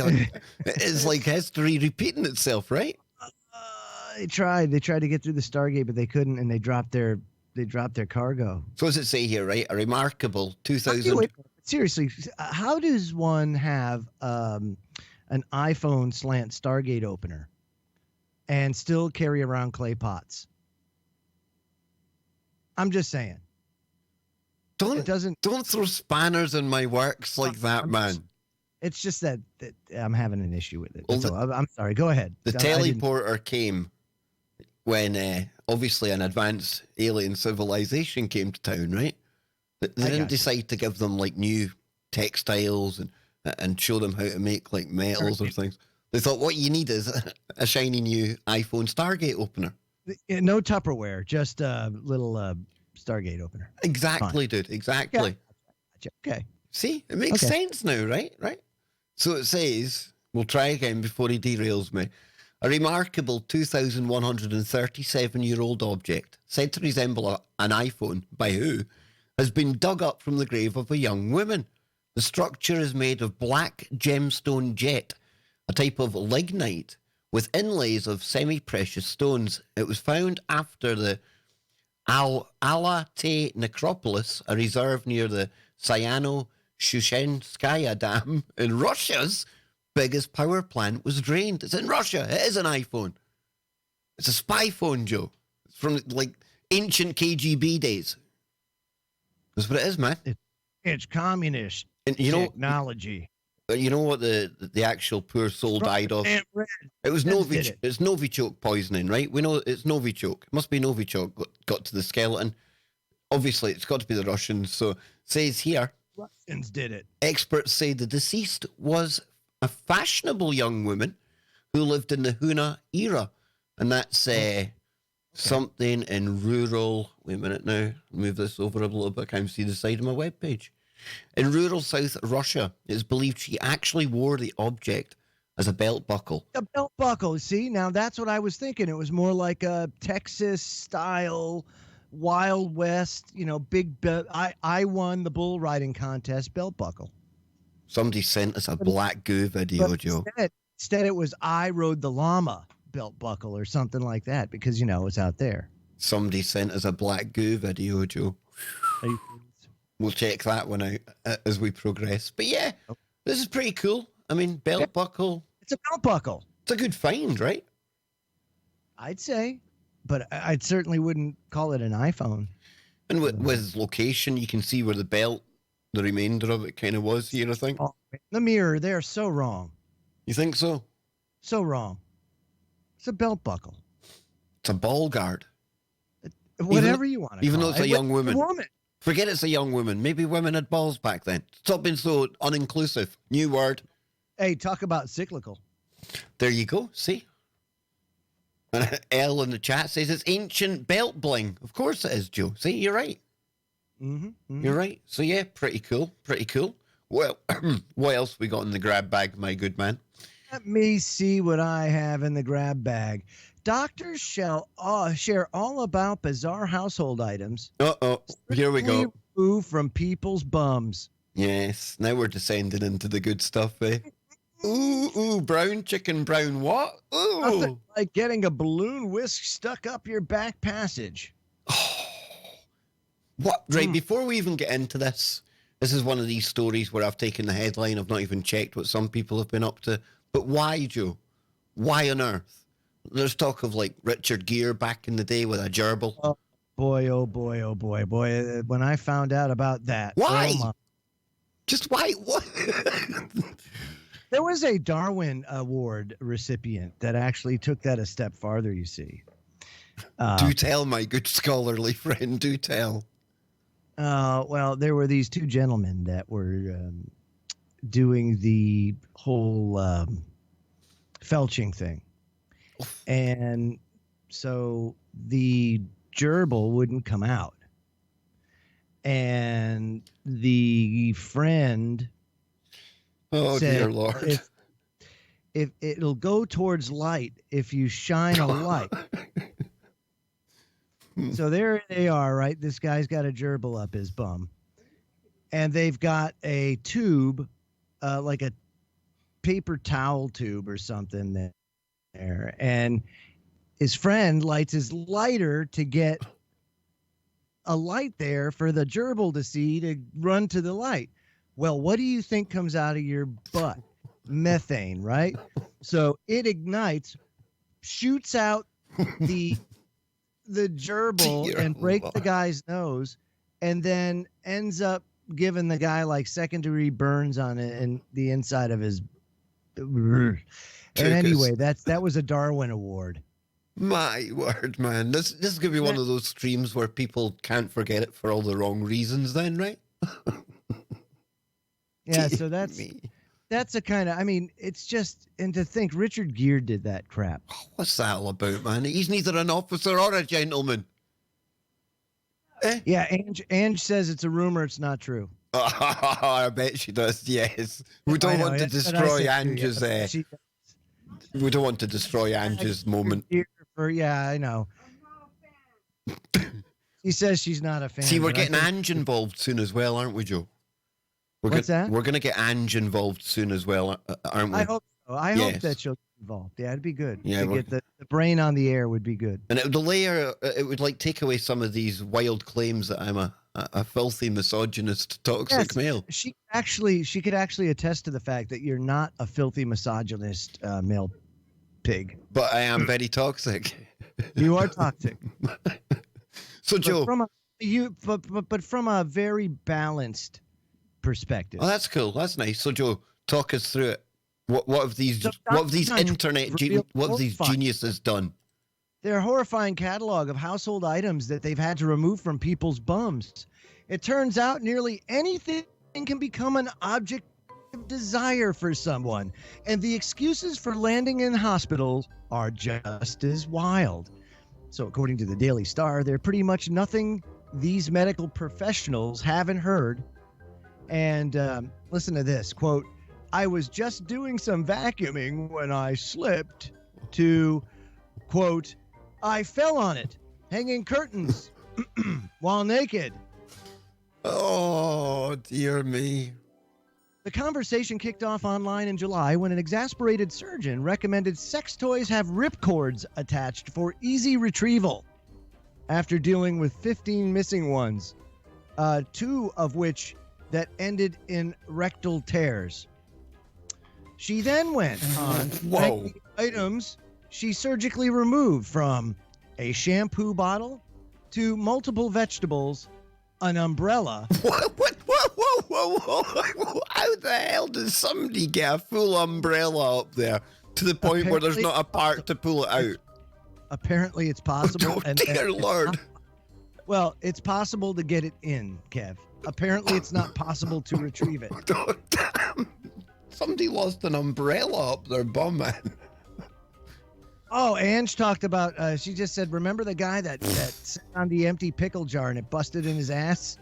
history repeating itself, right? They tried to get through the Stargate, but they couldn't, and they dropped their cargo. So what does it say here, right? A remarkable 2000. Seriously, how does one have an iPhone slant Stargate opener and still carry around clay pots? I'm just saying. Don't throw spanners in my works like that, man. It's just that I'm having an issue with it. Well, I'm sorry. Go ahead. The teleporter came when obviously an advanced alien civilization came to town, right? They didn't decide to give them like new textiles and show them how to make like metals or things. They thought what you need is a shiny new iPhone Stargate opener. No Tupperware, just a little Stargate opener. Exactly, dude. Exactly. Yeah. Okay. See, it makes sense now, right? Right. So it says, we'll try again before he derails me. A remarkable 2,137-year-old object, said to resemble an iPhone by who, has been dug up from the grave of a young woman. The structure is made of black gemstone jet, a type of lignite with inlays of semi-precious stones. It was found after the Alate necropolis, a reserve near the Cyano-Shushenskaya Dam in Russia's biggest power plant, was drained. It's in Russia. It is an iPhone. It's a spy phone, Joe. It's from like ancient KGB days. That's what it is, man. It's communist technology. You know what the actual poor soul died of? It was it's Novichok poisoning, right? We know it's Novichok. It must be Novichok got to the skeleton. Obviously, it's got to be the Russians. So it says here, Russians did it. Experts say the deceased was a fashionable young woman who lived in the Huna era. And that's something in rural... Wait a minute now. Move this over a little bit. I can't see the side of my webpage. In rural South Russia, it's believed she actually wore the object as a belt buckle. A belt buckle. See, now that's what I was thinking. It was more like a Texas-style, Wild West, big belt. I won the bull riding contest belt buckle. Somebody sent us a black goo video, Joe. Instead, it was I rode the llama belt buckle or something like that because, it's out there. Somebody sent us a black goo video, Joe. We'll check that one out as we progress. But yeah, this is pretty cool. I mean, belt buckle. It's a belt buckle. It's a good find, right? I'd say, but I certainly wouldn't call it an iPhone. And with location, you can see where the remainder of it kind of was here, I think. Oh, the mirror, they're so wrong. You think so? So wrong. It's a belt buckle. It's a ball guard. Whatever you want to even though it's a young woman. Woman. Forget it's a young woman. Maybe women had balls back then. Stop being so uninclusive. New word. Hey, talk about cyclical. There you go. See? And L in the chat says it's ancient belt bling. Of course it is, Joe. See, you're right. Mm-hmm. You're right. So yeah, pretty cool. Pretty cool. Well, what else we got in the grab bag, my good man? Let me see what I have in the grab bag. Doctors shall share all about bizarre household items. Here we go. Removed from people's bums. Yes, now we're descending into the good stuff, eh? Ooh, brown chicken, brown what? Ooh. Nothing like getting a balloon whisk stuck up your back passage. What? Right, before we even get into this is one of these stories where I've taken the headline, I've not even checked what some people have been up to. But why, Joe? Why on earth? There's talk of like Richard Gere back in the day with a gerbil. Oh boy, oh boy, oh boy, boy. When I found out about that. Why? Oh my. Just why? What? There was a Darwin Award recipient that actually took that a step farther, you see. Do tell, my good scholarly friend, do tell. Well, there were these two gentlemen that were doing the whole felching thing. And so the gerbil wouldn't come out. And the friend said, dear Lord. If it'll go towards light if you shine a light. So there they are, right? This guy's got a gerbil up his bum. And they've got a tube, like a paper towel tube or something there. And his friend lights his lighter to get a light there for the gerbil to see to run to the light. Well, what do you think comes out of your butt? Methane, right? So it ignites, shoots out the gerbil and breaks the guy's nose, and then ends up giving the guy like secondary burns on it and the inside of his. And anyway, that was a Darwin Award. My word, man. This is going to be one of those streams where people can't forget it for all the wrong reasons then, right? Yeah, so that's a kind of, I mean, it's just, and to think Richard Gere did that crap. What's that all about, man? He's neither an officer or a gentleman. Yeah, Ange says it's a rumor, it's not true. I bet she does, yes. We don't want to destroy Ange's... we don't want to destroy Ange's moment. Yeah, I know. She says she's not a fan. See, we're getting Ange involved soon as well, aren't we, Joe? What's that? We're going to get Ange involved soon as well, aren't we? I hope so. I hope that she'll get involved. Yeah, it'd be good. Yeah, to get the brain on the air would be good. And it would delay her, it would like take away some of these wild claims that I'm a filthy misogynist, toxic male. She could actually attest to the fact that you're not a filthy misogynist male pig. But I am very toxic. You are toxic. So, Joe, but from a very balanced perspective. Oh, that's cool. That's nice. So, Joe, talk us through it. What have these geniuses done? Their horrifying catalog of household items that they've had to remove from people's bums. It turns out nearly anything can become an object of desire for someone, and the excuses for landing in hospitals are just as wild. So according to the Daily Star, they're pretty much nothing these medical professionals haven't heard. And listen to this, quote, I was just doing some vacuuming when I slipped to, quote, I fell on it, hanging curtains while naked. Oh, dear me. The conversation kicked off online in July when an exasperated surgeon recommended sex toys have ripcords attached for easy retrieval after dealing with 15 missing ones, 2 of which that ended in rectal tears. She then went on to rank the items she surgically removed, from a shampoo bottle to multiple vegetables, an umbrella. Whoa. How the hell does somebody get a full umbrella up there to the point where there's not a part to pull it out? Apparently it's possible. Oh, dear Lord. Well, it's possible to get it in, Kev. Apparently it's not possible to retrieve it. Oh, damn. Somebody lost an umbrella up their bum, man. Oh, Ange talked about, she just said, remember the guy that sat on the empty pickle jar and it busted in his ass?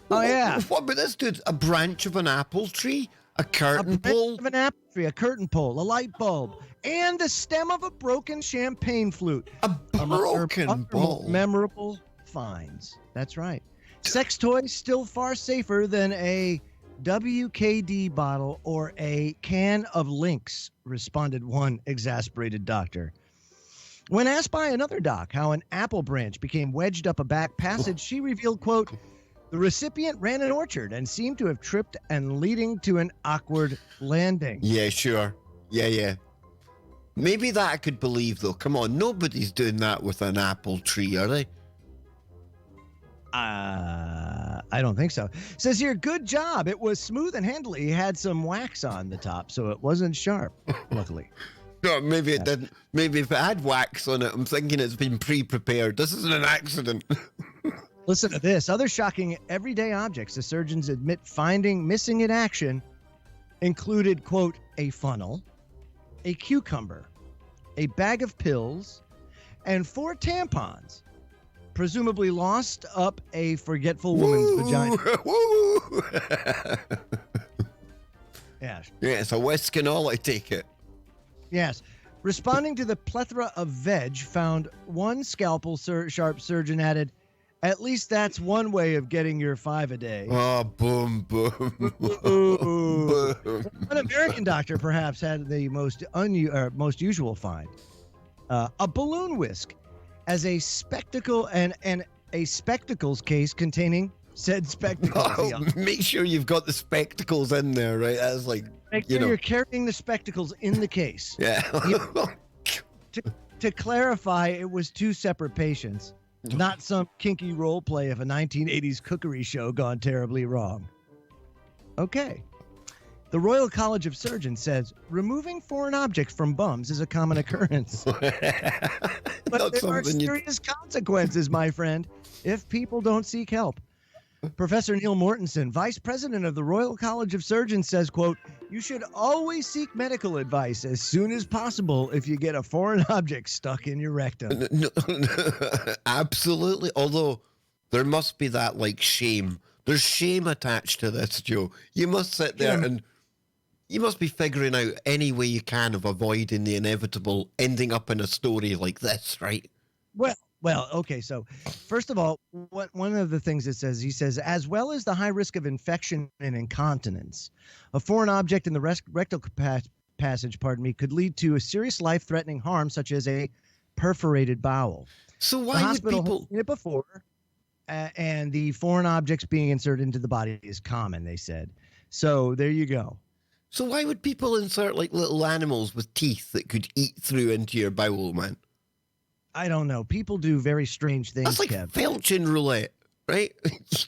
Oh, yeah. What about this dude? A branch of an apple tree? A curtain pole? Of an apple tree, a curtain pole, a light bulb, and the stem of a broken champagne flute. A broken bowl. Memorable finds. That's right. Sex toys still far safer than a WKD bottle or a can of Lynx, responded one exasperated doctor. When asked by another doc how an apple branch became wedged up a back passage, she revealed, quote, the recipient ran an orchard and seemed to have tripped and leading to an awkward landing. Yeah, sure. Yeah. Maybe that I could believe, though. Come on, nobody's doing that with an apple tree, are they? I don't think so. Says here, good job. It was smooth and handily. He had some wax on the top, so it wasn't sharp, luckily. No, maybe it didn't. Maybe if it had wax on it, I'm thinking it's been pre-prepared. This isn't an accident. Listen to this. Other shocking everyday objects the surgeons admit finding missing in action included, quote, a funnel, a cucumber, a bag of pills, and 4 tampons, presumably lost up a forgetful woman's vagina. Woo! Yes. Yeah, it's a whisk and all, I take it. Yes. Responding to the plethora of veg found, one scalpel sharp surgeon added, at least that's one way of getting your 5 a day. Oh, boom. Boom. An American doctor perhaps had the most usual find. A balloon whisk as a spectacle and a spectacles case containing said spectacles. Oh, make sure you've got the spectacles in there, right? That's like, make sure you're carrying the spectacles in the case. Yeah. To clarify, it was 2 separate patients, not some kinky role play of a 1980s cookery show gone terribly wrong. Okay. The Royal College of Surgeons says removing foreign objects from bums is a common occurrence. But there are serious consequences, my friend, if people don't seek help. Professor Neil Mortensen, vice president of the Royal College of Surgeons, says, quote, you should always seek medical advice as soon as possible if you get a foreign object stuck in your rectum. Absolutely. Although there must be that like shame. There's shame attached to this, Joe. You must sit there and you must be figuring out any way you can of avoiding the inevitable ending up in a story like this, right? Well, okay. So first of all, one of the things it says, he says, as well as the high risk of infection and incontinence, a foreign object in the rectal passage, could lead to a serious life-threatening harm, such as a perforated bowel. So why would people it before? And the foreign objects being inserted into the body is common, they said. So there you go. So why would people insert like little animals with teeth that could eat through into your bowel, man? I don't know. People do very strange things, That's like Kev. Felching roulette, right?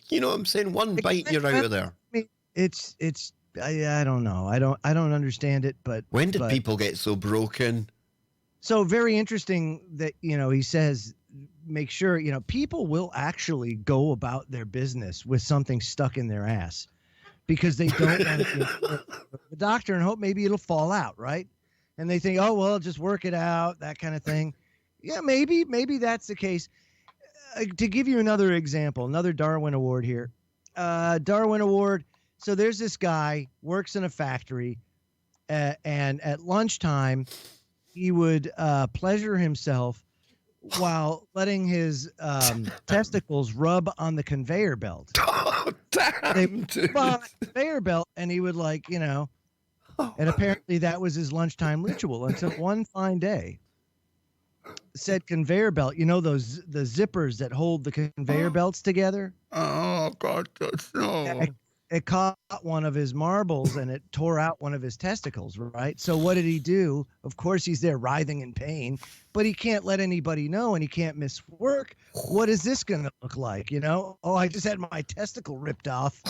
You know what I'm saying? One bite, you're out of there. I don't know. I don't understand it, but when did people get so broken? So very interesting that, he says, make sure, people will actually go about their business with something stuck in their ass because they don't want to go to the doctor and hope maybe it'll fall out, right? And they think, oh, well, just work it out, that kind of thing. Yeah, maybe that's the case. To give you another example, another Darwin Award here. Darwin Award. So there's this guy, works in a factory, and at lunchtime, he would pleasure himself while letting his testicles rub on the conveyor belt. Oh, damn, they rub on the conveyor belt, and he would and apparently that was his lunchtime ritual until one fine day. Said conveyor belt, the zippers that hold the conveyor belts together. Oh God, no! It caught one of his marbles and it tore out one of his testicles. Right. So what did he do? Of course, he's there writhing in pain, but he can't let anybody know, and he can't miss work. What is this going to look like? Oh, I just had my testicle ripped off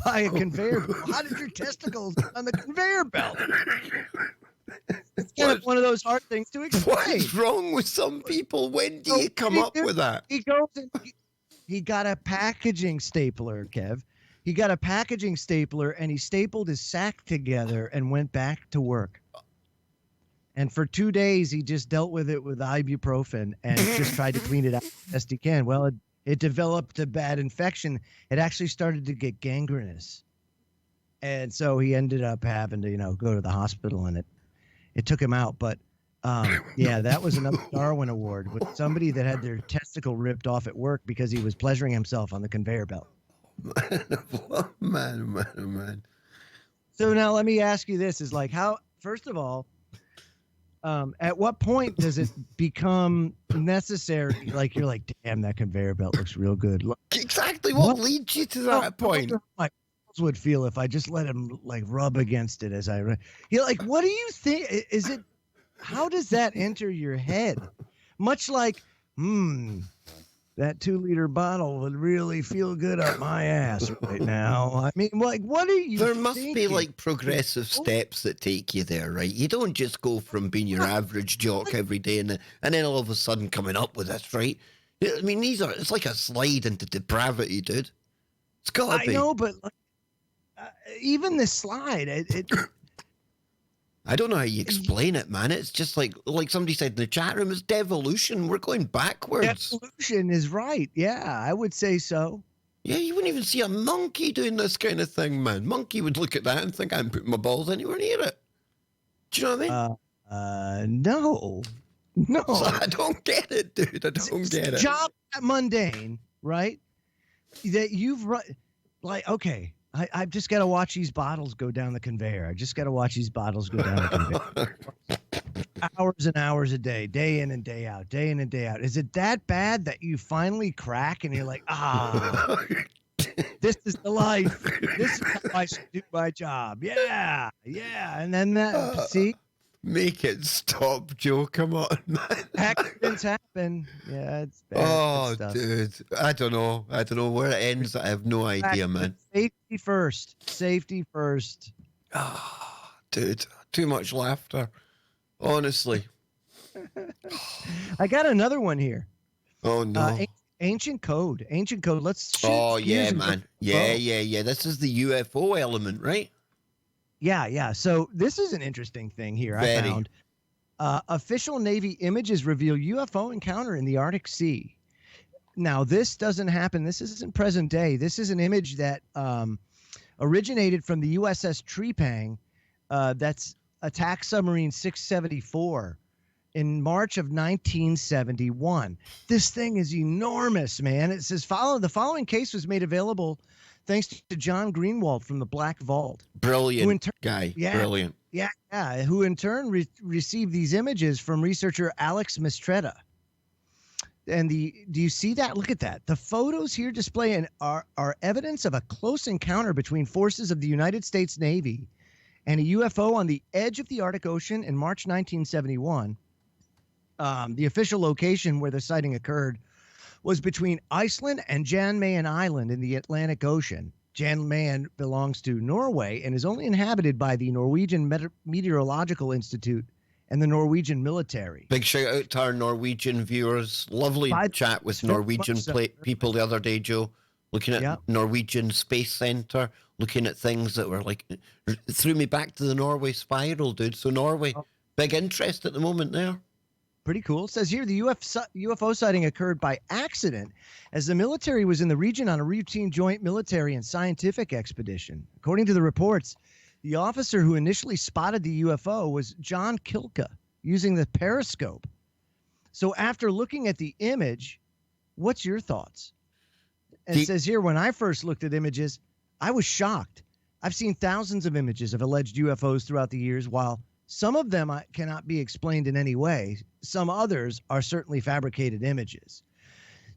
by a conveyor belt. How did your testicles get on the conveyor belt? It's kind of one of those hard things to explain. What's wrong with some people? When do you come up with that? He goes and he got a packaging stapler, Kev. He got a packaging stapler and he stapled his sack together and went back to work. And for 2 days, he just dealt with it with ibuprofen and just tried to clean it out as best he can. Well, it developed a bad infection. It actually started to get gangrenous. And so he ended up having to, go to the hospital, and it took him out. But yeah, that was another Darwin Award with somebody that had their testicle ripped off at work because he was pleasuring himself on the conveyor belt. Man. So now let me ask you this, is like how, first of all, at what point does it become necessary? Like, you're like, damn, that conveyor belt looks real good. Exactly. What leads you to that point? would feel if I just let him like rub against it as I run. You're like, what do you think? Is it? How does that enter your head? Much like, that 2-liter bottle would really feel good up my ass right now. I mean, like, what are you There must thinking? be like progressive steps that take you there, right? You don't just go from being your average jock every day and then all of a sudden coming up with this, right? I mean, it's like a slide into depravity, dude. It's gotta be. I know, but even the slide, it I don't know how you explain it, man. It's just like somebody said in the chat room, it's devolution. We're going backwards. Devolution is right. Yeah, I would say so. Yeah, you wouldn't even see a monkey doing this kind of thing, man. Monkey would look at that and think I'm putting my balls anywhere near it. Do you know what I mean? No. So I don't get it, dude. I don't get it. Job that mundane, right? That you've run, like, okay. I've just got to watch these bottles go down the conveyor. I just got to watch these bottles go down the conveyor. Hours and hours a day, day in and day out, day in and day out. Is it that bad that you finally crack and you're like, this is the life. This is how I should do my job. Yeah. And then see? Make it stop, Joe. Come on, man. Accidents happen. Yeah, it's bad. Oh, dude. I don't know where it ends. I have no idea, man. Safety first. Safety first. Oh, dude. Too much laughter. Honestly. I got another one here. Oh, no. Ancient code. Let's shoot. Oh, yeah, man. Yeah. This is the UFO element, right? Yeah. So this is an interesting thing here. I found official Navy images reveal UFO encounter in the Arctic Sea. Now, this doesn't happen. This isn't present day. This is an image that originated from the USS Trepang. That's attack submarine 674 in March of 1971. This thing is enormous, man. It says the following case was made available thanks to John Greenwald from the Black Vault. Brilliant guy. Yeah, brilliant. Yeah. Who in turn received these images from researcher Alex Mistretta. And do you see that? Look at that. The photos here display are evidence of a close encounter between forces of the United States Navy and a UFO on the edge of the Arctic Ocean in March 1971. The official location where the sighting occurred was between Iceland and Jan Mayen Island in the Atlantic Ocean. Jan Mayen belongs to Norway and is only inhabited by the Norwegian Meteorological Institute and the Norwegian military. Big shout out to our Norwegian viewers. Lovely chat with Norwegian people the other day, Joe. Looking at Norwegian Space Center, looking at things that were like, threw me back to the Norway spiral, dude. So Norway, big interest at the moment there. Pretty cool. It says here the UFO sighting occurred by accident as the military was in the region on a routine joint military and scientific expedition. According to the reports, the officer who initially spotted the UFO was John Kilka using the periscope. So after looking at the image, what's your thoughts? And it says here, when I first looked at images, I was shocked. I've seen thousands of images of alleged UFOs throughout the years, while some of them cannot be explained in any way. Some others are certainly fabricated images.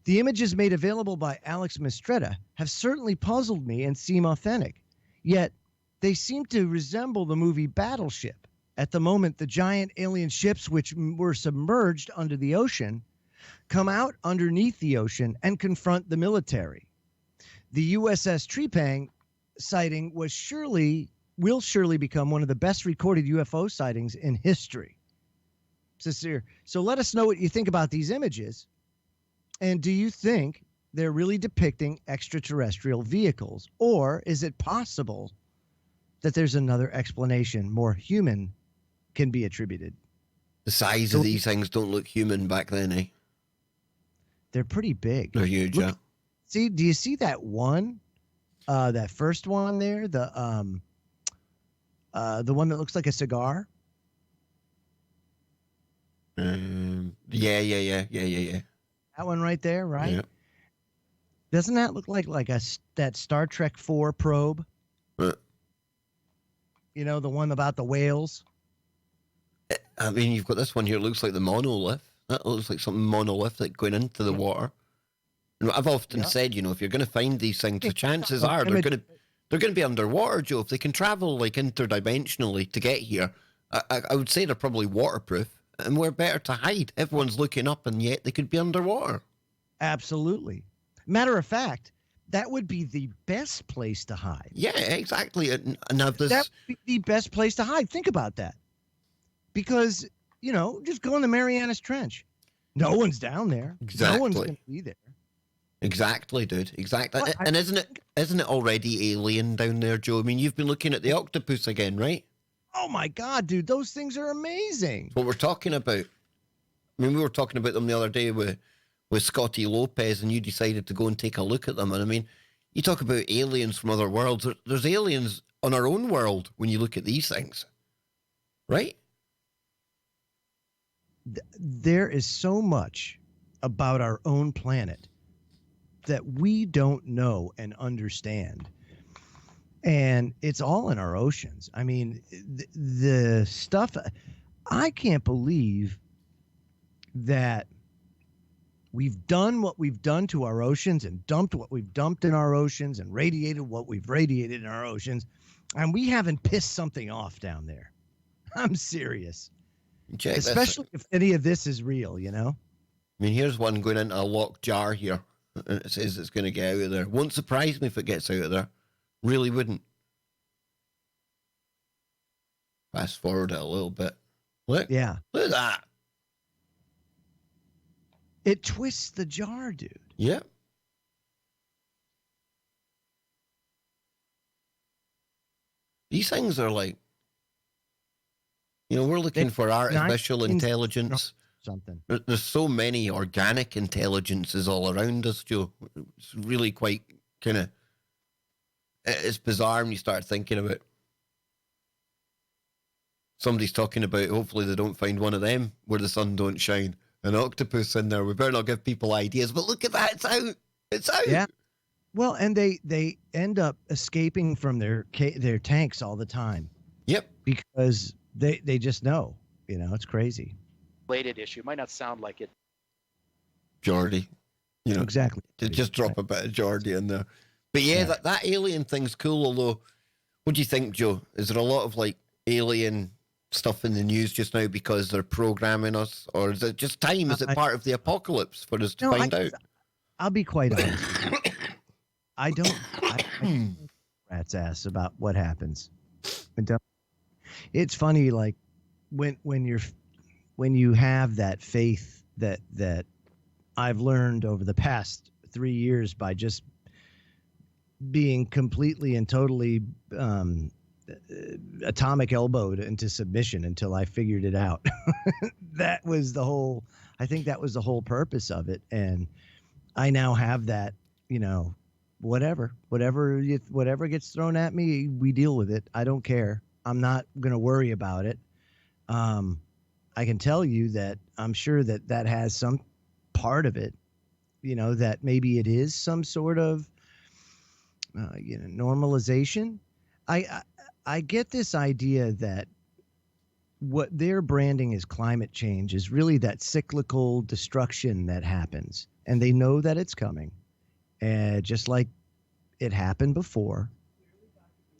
The images made available by Alex Mistretta have certainly puzzled me and seem authentic. Yet, they seem to resemble the movie Battleship. At the moment, the giant alien ships, which were submerged under the ocean, come out underneath the ocean and confront the military. The USS Trepang sighting will surely become one of the best recorded UFO sightings in history. So let us know what you think about these images. And do you think they're really depicting extraterrestrial vehicles? Or is it possible that there's another explanation, more human, can be attributed? The size of these things don't look human back then, eh? They're pretty big. They're huge, yeah. See, do you see that one? That first one there, the one that looks like a cigar. Yeah. That one right there, right? Yeah. Doesn't that look like that Star Trek 4 probe? You know, the one about the whales. I mean, you've got this one here. It looks like the monolith. That looks like something monolithic going into the water. And I've often said, if you're going to find these things, the chances are they're going to they're going to be underwater, Joe. If they can travel like interdimensionally to get here, I would say they're probably waterproof, and we're better to hide. Everyone's looking up, and yet they could be underwater. Absolutely. Matter of fact, that would be the best place to hide. Yeah, exactly. And have this... That would be the best place to hide. Think about that. Because, just go in the Marianas Trench. No one's down there. Exactly. No one's going to be there. Exactly, dude. Exactly. Well, and isn't it already alien down there, Joe? I mean, you've been looking at the octopus again, right? Oh my God, dude, those things are amazing. What we're talking about. I mean, we were talking about them the other day with Scotty Lopez, and you decided to go and take a look at them. And I mean, you talk about aliens from other worlds. There's aliens on our own world when you look at these things, right? There is so much about our own planet that we don't know and understand. And it's all in our oceans. I mean, the stuff, I can't believe that we've done what we've done to our oceans and dumped what we've dumped in our oceans and radiated what we've radiated in our oceans. And we haven't pissed something off down there. I'm serious. Especially if any of this is real, I mean, here's one going into a locked jar here. And it says it's going to get out of there. Won't surprise me if it gets out of there. Really wouldn't. Fast forward it a little bit. Look. Yeah. Look at that. It twists the jar, dude. Yeah. These things are like, we're looking for artificial intelligence. Something. There's so many organic intelligences all around us, Joe. It's really quite kind of, it's bizarre when you start thinking about it. Somebody's talking about, hopefully they don't find one of them where the sun don't shine. An octopus in there. We better not give people ideas, but look at that. It's out. It's out. Yeah. Well, and they end up escaping from their tanks all the time. Yep. Because they just know, it's crazy. Related issue. Might not sound like it. Geordie. Exactly. Just drop a bit of Geordie in there. But yeah. That alien thing's cool, although, what do you think, Joe? Is there a lot of like alien stuff in the news just now because they're programming us? Or is it just time? Is it part of the apocalypse for us to find out? I'll be quite honest. I don't rat's ass about what happens. It's funny, like when you have that faith that I've learned over the past 3 years by just being completely and totally atomic elbowed into submission until I figured it out. I think that was the whole purpose of it. And I now have that, whatever gets thrown at me, we deal with it. I don't care. I'm not going to worry about it. I can tell you that I'm sure that has some part of it, that maybe it is some sort of, normalization. I get this idea that what they're branding as climate change is really that cyclical destruction that happens. And they know that it's coming. Just like it happened before.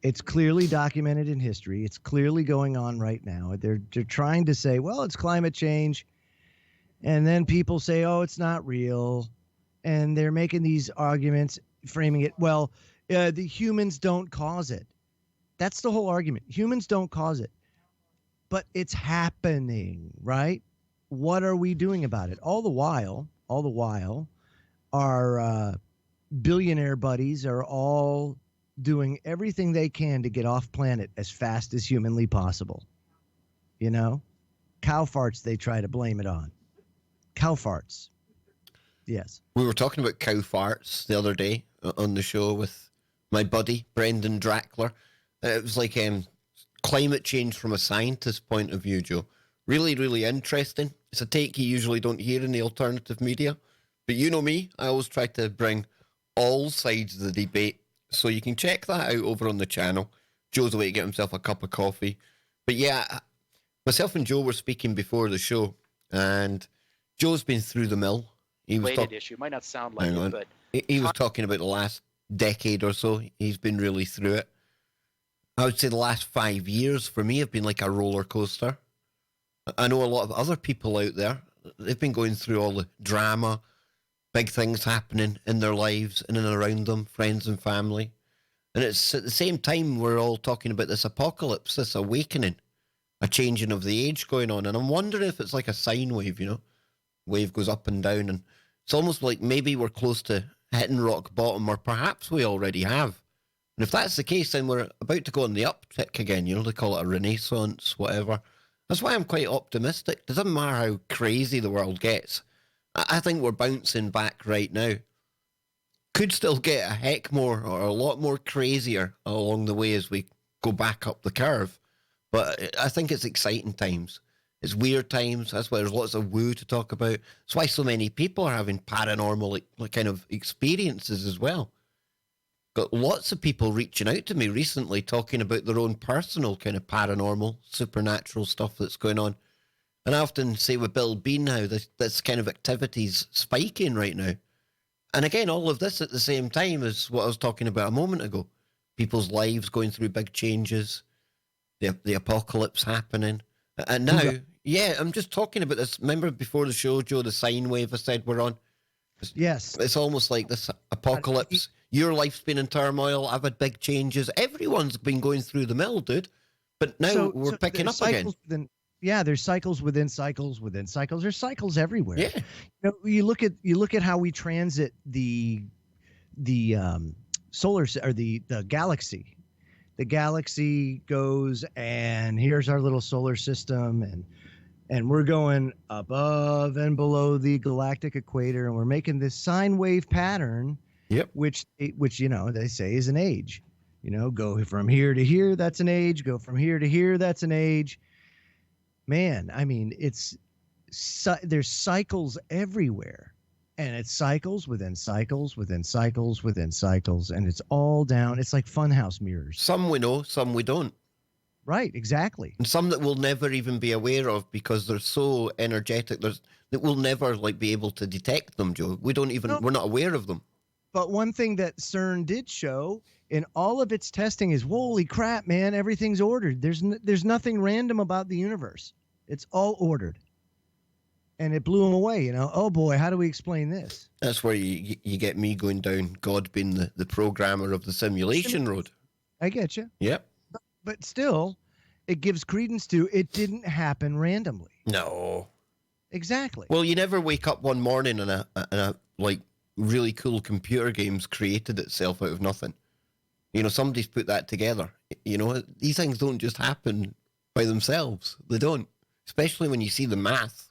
It's clearly documented in history. It's clearly going on right now. They're trying to say, well, it's climate change. And then people say, oh, it's not real. And they're making these arguments, framing it, well, the humans don't cause it. That's the whole argument. Humans don't cause it. But it's happening, right? What are we doing about it? All the while, our billionaire buddies are all doing everything they can to get off planet as fast as humanly possible. Cow farts, they try to blame it on. Cow farts. Yes. We were talking about cow farts the other day on the show with my buddy, Brendan Drackler. It was like climate change from a scientist's point of view, Joe. Really, really interesting. It's a take you usually don't hear in the alternative media. But you know me, I always try to bring all sides of the debate. So you can check that out over on the channel. Joe's away to get himself a cup of coffee. But yeah, myself and Joe were speaking before the show, and Joe's been through the mill. He was Related issue. Might not sound like it, but he was talking about the last decade or so, he's been really through it. I would say the last 5 years for me have been like a roller coaster. I know a lot of other people out there, they've been going through all the drama, big things happening in their lives, in and around them, friends and family. And it's at the same time we're all talking about this apocalypse, this awakening, a changing of the age going on. And I'm wondering if it's like a sine wave, wave goes up and down. And it's almost like maybe we're close to hitting rock bottom, or perhaps we already have. And if that's the case, then we're about to go on the uptick again. They call it a renaissance, whatever. That's why I'm quite optimistic. It doesn't matter how crazy the world gets. I think we're bouncing back right now. Could still get a heck more or a lot more crazier along the way as we go back up the curve. But I think it's exciting times. It's weird times. That's why there's lots of woo to talk about. That's why so many people are having paranormal kind of experiences as well. Got lots of people reaching out to me recently talking about their own personal kind of paranormal, supernatural stuff that's going on. And I often say with Bill Bean now, this kind of activity's spiking right now. And again, all of this at the same time as what I was talking about a moment ago. People's lives going through big changes, the apocalypse happening. And now, I'm just talking about this. Remember before the show, Joe, the sine wave I said we're on? Yes. It's almost like this apocalypse. Your life's been in turmoil. I've had big changes. Everyone's been going through the mill, dude. But now we're picking up again. There's cycles within cycles within cycles. There's cycles everywhere. Yeah. You look at how we transit the solar or the galaxy. The galaxy goes, and here's our little solar system, and we're going above and below the galactic equator, and we're making this sine wave pattern. Yep. Which they say is an age. Go from here to here, that's an age. Go from here to here, that's an age. Man, I mean, there's cycles everywhere, and it's cycles within cycles within cycles within cycles, and it's all down. It's like funhouse mirrors. Some we know, some we don't. Right, exactly. And some that we'll never even be aware of because they're so energetic. That we'll never be able to detect them, Joe. We're not aware of them. But one thing that CERN did show in all of its testing is, holy crap, man, everything's ordered. There's nothing random about the universe. It's all ordered. And it blew them away, Oh, boy, how do we explain this? That's where you get me going down God being the programmer of the simulation road. I get you. Yep. But still, it gives credence to it didn't happen randomly. No. Exactly. Well, you never wake up one morning and a really cool computer games created itself out of nothing. Somebody's put that together. These things don't just happen by themselves. They don't. Especially when you see the math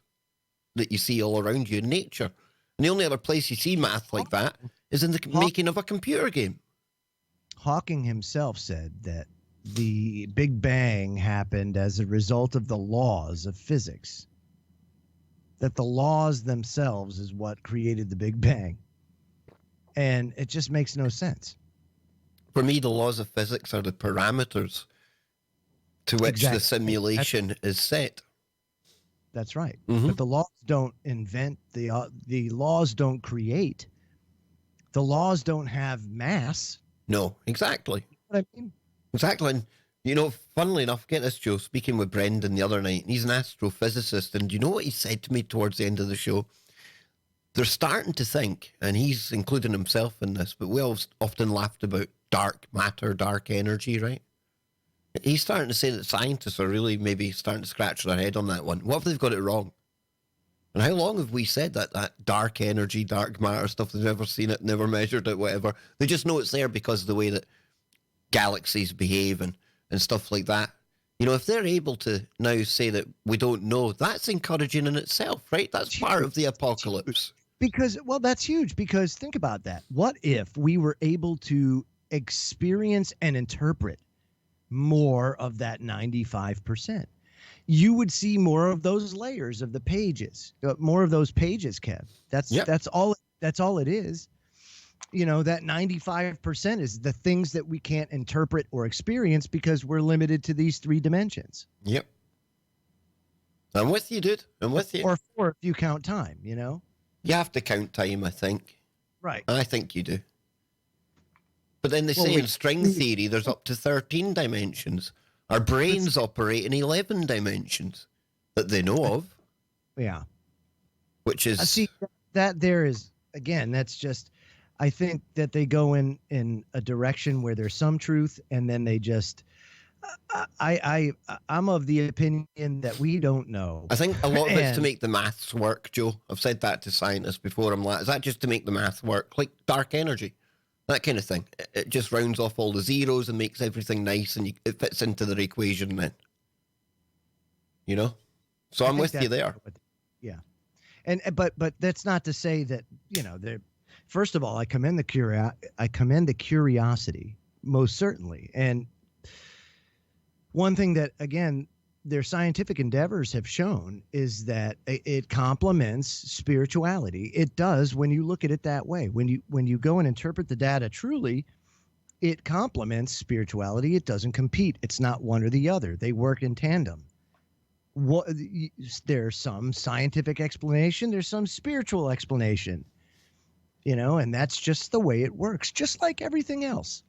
that you see all around you in nature. And the only other place you see math like that is in the making of a computer game. Hawking himself said that the Big Bang happened as a result of the laws of physics. That the laws themselves is what created the Big Bang. And it just makes no sense. For me, the laws of physics are the parameters to which the simulation is set. That's right. Mm-hmm. But the laws don't invent, the laws don't create. The laws don't have mass. No, exactly. You know what I mean? Exactly. And, funnily enough, get this, Joe, speaking with Brendan the other night, and he's an astrophysicist, and do you know what he said to me towards the end of the show? They're starting to think, and he's including himself in this, but we often laughed about dark matter, dark energy, right? He's starting to say that scientists are really maybe starting to scratch their head on that one. What if they've got it wrong? And how long have we said that dark energy, dark matter stuff, they've never seen it, never measured it, whatever. They just know it's there because of the way that galaxies behave and stuff like that. If they're able to now say that we don't know, that's encouraging in itself, right? That's part of the apocalypse. That's huge, because think about that. What if we were able to experience and interpret more of that 95%? You would see more of those layers of the pages, more of those pages, Kev. That's all it is. That 95% is the things that we can't interpret or experience because we're limited to these 3 dimensions. Yep. I'm with you, dude. I'm with you. Or 4 if you count time, You have to count time, I think. Right. I think you do. But then they say in string theory, there's up to 13 dimensions. Our brains operate in 11 dimensions that they know of. Yeah. Which is... See, that there is, again, that's just, I think that they go in a direction where there's some truth, and then they just, I'm of the opinion that we don't know. I think a lot of it's to make the maths work, Joe. I've said that to scientists before. I'm like, is that just to make the math work? Like dark energy. That kind of thing. It just rounds off all the zeros and makes everything nice, and it fits into their equation then. You know? So I'm with you there. Yeah. But that's not to say that, you know, first of all, I commend the curiosity, most certainly. And one thing that, again, their scientific endeavors have shown is that it complements spirituality. It does when you look at it that way. When you go and interpret the data truly, it complements spirituality. It doesn't compete. It's not one or the other. They work in tandem. There's some scientific explanation. There's some spiritual explanation, you know, and that's just the way it works, just like everything else.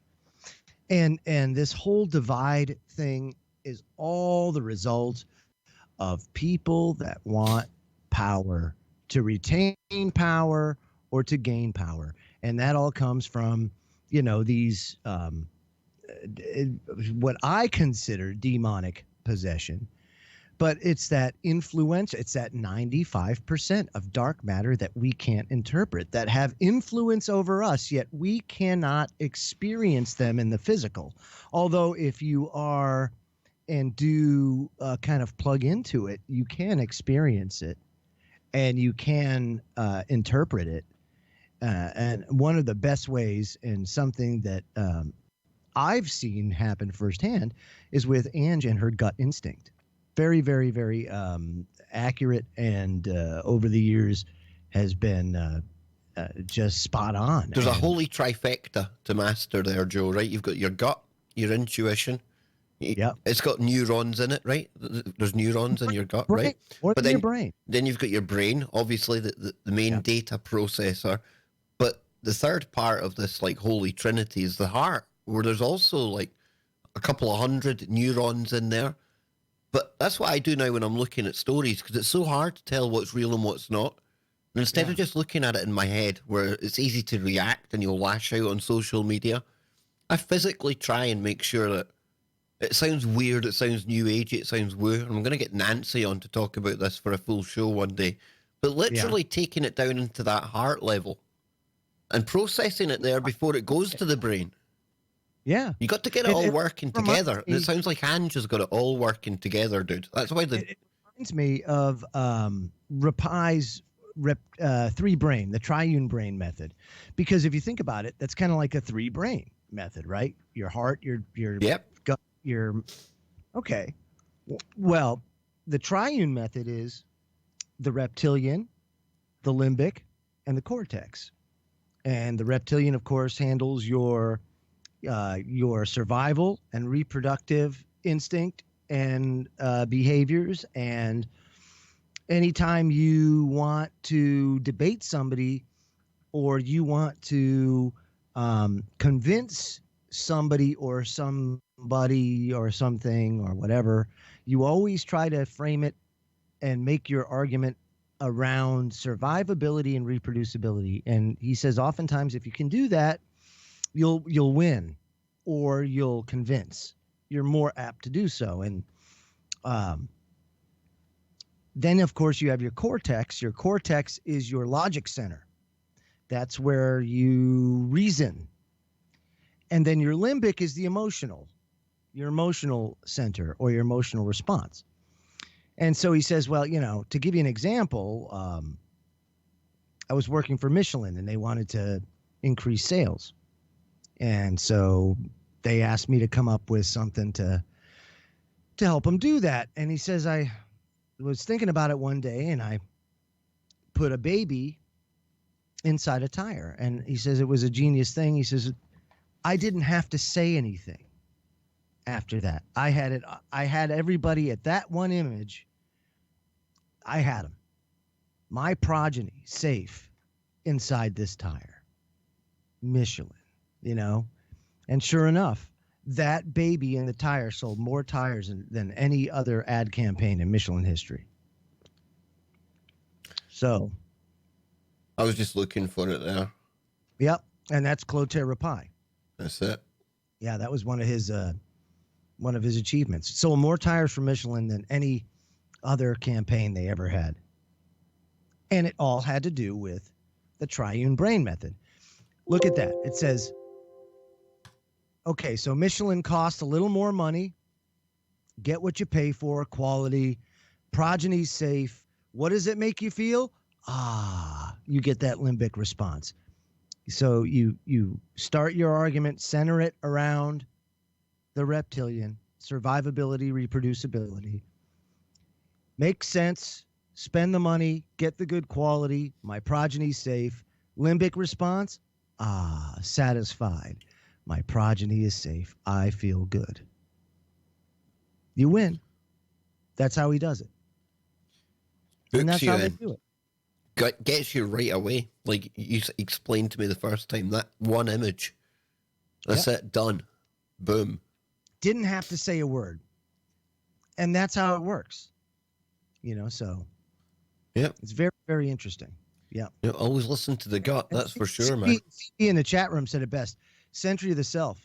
And this whole divide thing is all the result of people that want power, to retain power or to gain power. And that all comes from, you know, these what I consider demonic possession. But it's that influence, it's that 95% of dark matter that we can't interpret, that have influence over us, yet we cannot experience them in the physical. Although if you are and do kind of plug into it, you can experience it and you can interpret it. And one of the best ways, and something that I've seen happen firsthand, is with Ange and her gut instinct. Very, very, very accurate, and over the years has been just spot on. There's a holy trifecta to master there, Joe, right? You've got your gut, your intuition. Yeah. It's got neurons in it, right? There's neurons in your gut, right? But then your brain. Then you've got your brain, obviously the main data processor. But the third part of this like holy trinity is the heart, where there's also like a couple of hundred neurons in there. But that's what I do now when I'm looking at stories, because it's so hard to tell what's real and what's not. And instead of just looking at it in my head, where it's easy to react and you'll lash out on social media, I physically try and make sure that it sounds weird, it sounds new agey, it sounds woo. And I'm going to get Nancy on to talk about this for a full show one day. But literally taking it down into that heart level and processing it there before it goes to the brain. Yeah. You got to get it all working together. And it sounds like Ange has got it all working together, dude. That's why it reminds me of Rapai's 3-brain, the triune brain method. Because if you think about it, that's kind of like a 3-brain method, right? Your heart, your gut, okay. Well, the triune method is the reptilian, the limbic, and the cortex. And the reptilian, of course, handles your survival and reproductive instinct and behaviors. And anytime you want to debate somebody, or you want to convince somebody or somebody or something or whatever, you always try to frame it and make your argument around survivability and reproducibility. And he says oftentimes if you can do that, you'll win, or you'll convince. You're more apt to do so. And then, of course, you have your cortex. Your cortex is your logic center. That's where you reason. And then your limbic is your emotional center, or your emotional response. And so he says, well, you know, to give you an example, I was working for Michelin and they wanted to increase sales. And so they asked me to come up with something to help them do that. And he says, I was thinking about it one day and I put a baby inside a tire. And he says it was a genius thing. He says, I didn't have to say anything after that. I had everybody at that one image. I had them. My progeny safe inside this tire. Michelin. You know, And sure enough, that baby in the tire sold more tires than any other ad campaign in Michelin history. So, I was just looking for it there. Yep, and that's Clotaire Rapaille. That's it. Yeah, that was one of his achievements. Sold more tires for Michelin than any other campaign they ever had. And it all had to do with the triune brain method. Look at that. It says, okay, so Michelin costs a little more money. Get what you pay for, quality, progeny's safe. What does it make you feel? You get that limbic response. So you start your argument, center it around the reptilian, survivability, reproducibility. Make sense, spend the money, get the good quality, my progeny's safe. Limbic response, satisfied. My progeny is safe. I feel good. You win. That's how he does it. And that's how they do it. Gets you right away. Like you explained to me the first time, that one image. That's it, done. Boom. Didn't have to say a word. And that's how it works. So. Yeah. It's very, very interesting. Yeah. Always listen to the gut. That's for sure, man. He in the chat room said it best. Century of the Self.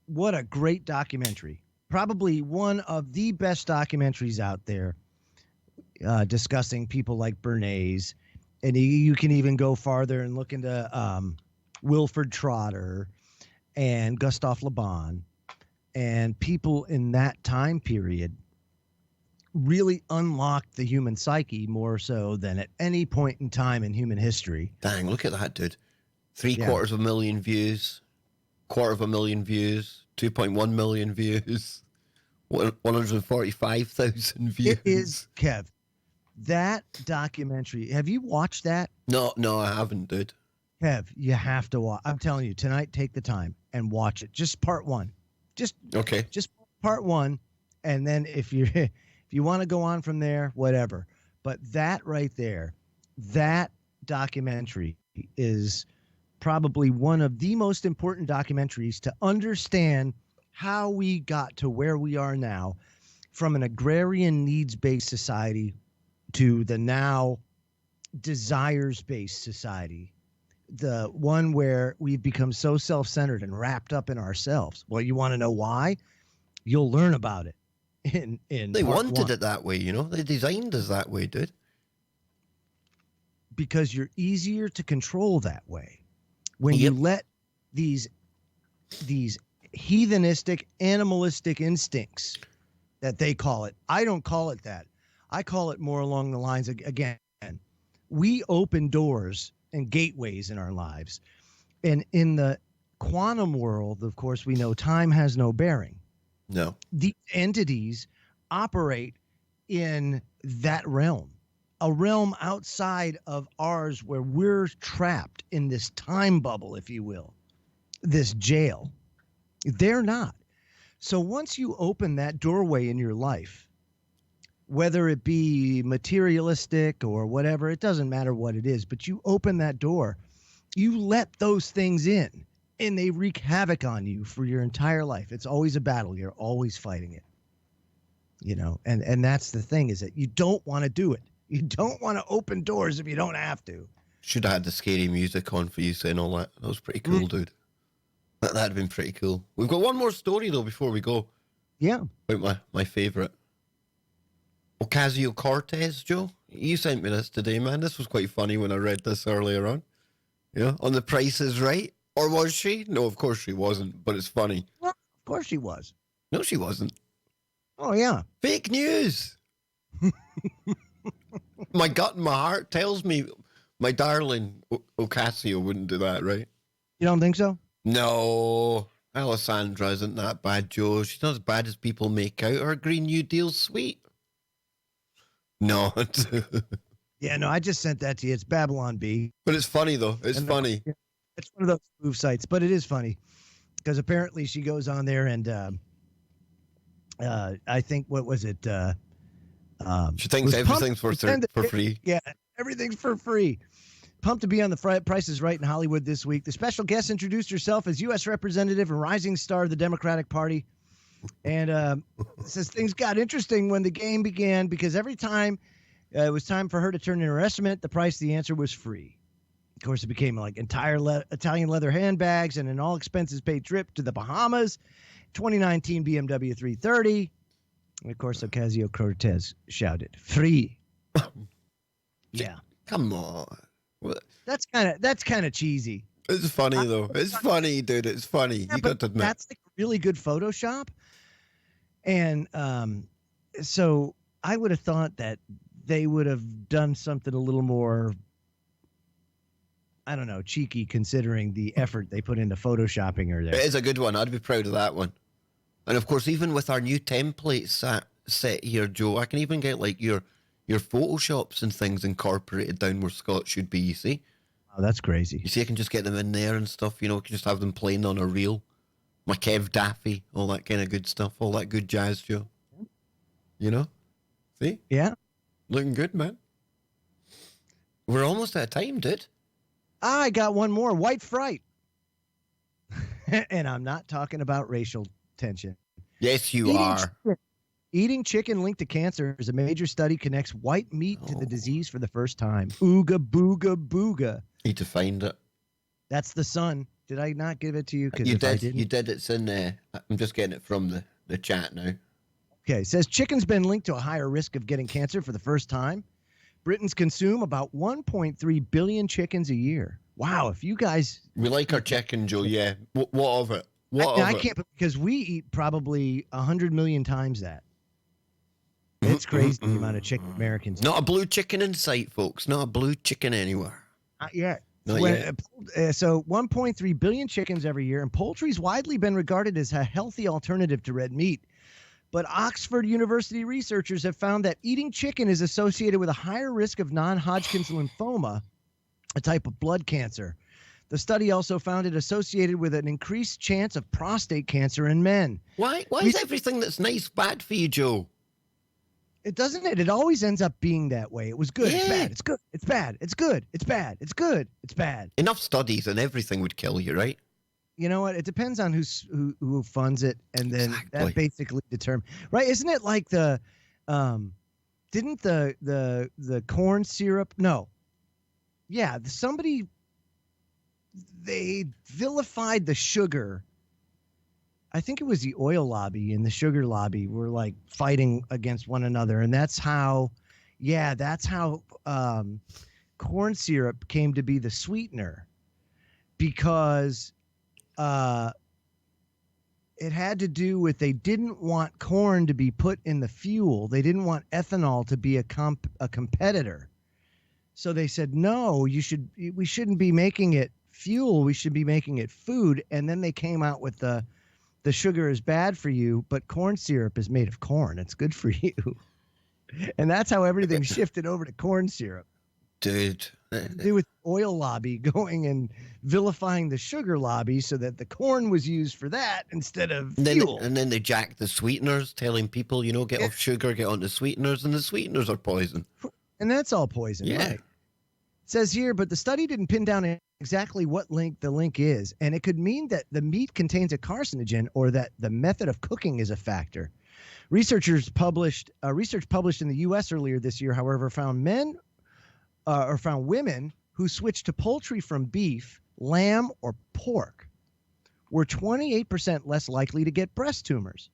What a great documentary. Probably one of the best documentaries out there discussing people like Bernays. And you can even go farther and look into Wilford Trotter and Gustave Le Bon and people in that time period really unlocked the human psyche more so than at any point in time in human history. Dang, look at that, dude. 750,000 views, 250,000 views, 2.1 million views, 145,000 views. It is, Kev. That documentary, have you watched that? No, I haven't, dude. Kev, you have to watch. I'm telling you, tonight, take the time and watch it. Just part one. Just part one. And then if you want to go on from there, whatever. But that right there, that documentary is probably one of the most important documentaries to understand how we got to where we are now, from an agrarian needs-based society to the now desires-based society, the one where we've become so self-centered and wrapped up in ourselves. Well, you want to know why? You'll learn about it. They wanted it that way, They designed us that way, dude. Because you're easier to control that way. When you let these heathenistic, animalistic instincts that they call it. I don't call it that. I call it more along the lines of, again, we open doors and gateways in our lives. And in the quantum world, of course, we know time has no bearing. No. These entities operate in that realm, a realm outside of ours where we're trapped in this time bubble, if you will, this jail. They're not. So once you open that doorway in your life, whether it be materialistic or whatever, it doesn't matter what it is, but you open that door, you let those things in. And they wreak havoc on you for your entire life. It's always a battle. You're always fighting it. And that's the thing, is that you don't want to do it. You don't want to open doors if you don't have to. Should have had the scary music on for you saying all that. That was pretty cool, dude. That'd have been pretty cool. We've got one more story, though, before we go. Yeah. About my favorite. Ocasio-Cortez, Joe. You sent me this today, man. This was quite funny when I read this earlier on. On The Price is Right. Or was she? No, of course she wasn't, but it's funny. Well, of course she was. No, she wasn't. Oh, yeah. Fake news. My gut and my heart tells me my darling Ocasio wouldn't do that, right? You don't think so? No. Alessandra isn't that bad, Joe. She's not as bad as people make out. Her Green New Deal's sweet. No. Yeah, no, I just sent that to you. It's Babylon Bee. But it's funny, though. It's funny. It's one of those move sites, but it is funny because apparently she goes on there and I think, what was it? She thinks everything's for free. Yeah, everything's for free. pumped to be on the Price is Right in Hollywood this week. The special guest introduced herself as U.S. Representative and rising star of the Democratic Party. And says things got interesting when the game began because every time it was time for her to turn in her estimate, the answer was free. Of course, it became like entire Italian leather handbags and an all-expenses-paid trip to the Bahamas, 2019 BMW 330. And, of course, Ocasio-Cortez shouted, free. Yeah. Come on. What? That's kind of cheesy. It's funny, though. It's funny, dude. It's funny. Yeah, you got to admit. That's like really good Photoshop. And so I would have thought that they would have done something a little more, I don't know, cheeky considering the effort they put into photoshopping her there. It is a good one. I'd be proud of that one. And of course, even with our new template set here, Joe, I can even get like your Photoshops and things incorporated down where Scott should be, you see? Oh, that's crazy. You see, I can just get them in there and stuff, you know, I can just have them playing on a reel. My Kev Daffy, all that kind of good stuff, all that good jazz, Joe. You know? See? Yeah. Looking good, man. We're almost out of time, dude. I got one more. White fright. And I'm not talking about racial tension. Yes, you are. Eating chicken linked to cancer as a major study connects white meat to the disease for the first time. Ooga booga booga. Need to find it. That's the Sun. Did I not give it to you? You did. You did. It's in there. I'm just getting it from the chat now. Okay. It says chicken's been linked to a higher risk of getting cancer for the first time. Britons consume about 1.3 billion chickens a year. Wow. If you guys. We like our chicken, Joe. Yeah. What of it? I can't, because we eat probably 100 million times that. It's crazy the amount of chicken Americans eat. Not a blue chicken in sight, folks. Not a blue chicken anywhere. Not yet. Not yet. So 1.3 billion chickens every year, and poultry's widely been regarded as a healthy alternative to red meat. But Oxford University researchers have found that eating chicken is associated with a higher risk of non-Hodgkin's lymphoma, a type of blood cancer. The study also found it associated with an increased chance of prostate cancer in men. Why is everything that's nice bad for you, Joe? It doesn't it? It always ends up being that way. It was good. Yeah. It's bad. It's good. It's bad. It's good. It's bad. It's good. It's bad. Enough studies and everything would kill you, right? You know what? It depends on who funds it, and then that basically determines, right? Isn't it like the, didn't the corn syrup? No. Yeah, they vilified the sugar. I think it was the oil lobby and the sugar lobby were like fighting against one another. And that's how corn syrup came to be the sweetener, because it had to do with, they didn't want corn to be put in the fuel. They didn't want ethanol to be a competitor. So they said, no, we shouldn't be making it fuel. We should be making it food. And then they came out with the sugar is bad for you, but corn syrup is made of corn. It's good for you. And that's how everything shifted over to corn syrup. Dude. Do with oil lobby going and vilifying the sugar lobby so that the corn was used for that instead of fuel. And then they jacked the sweeteners, telling people, get off sugar, get onto sweeteners, and the sweeteners are poison. And that's all poison, yeah. Right? It says here, but the study didn't pin down exactly what the link is, and it could mean that the meat contains a carcinogen or that the method of cooking is a factor. Research published in the U.S. earlier this year, however, found women who switched to poultry from beef, lamb, or pork were 28% less likely to get breast tumors.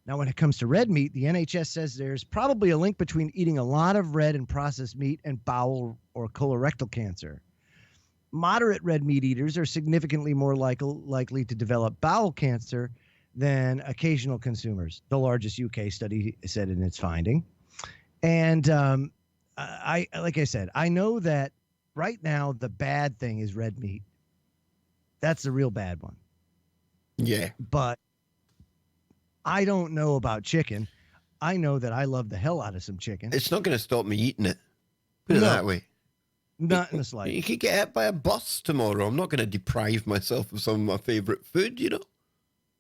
Now, when it comes to red meat, the NHS says there's probably a link between eating a lot of red and processed meat and bowel or colorectal cancer. Moderate red meat eaters are significantly more likely to develop bowel cancer than occasional consumers, the largest UK study said in its finding. And like I said, I know that right now the bad thing is red meat. That's the real bad one. Yeah. But I don't know about chicken. I know that I love the hell out of some chicken. It's not going to stop me eating it. Put it that way. Not in the slightest. You could get hit by a bus tomorrow. I'm not going to deprive myself of some of my favorite food,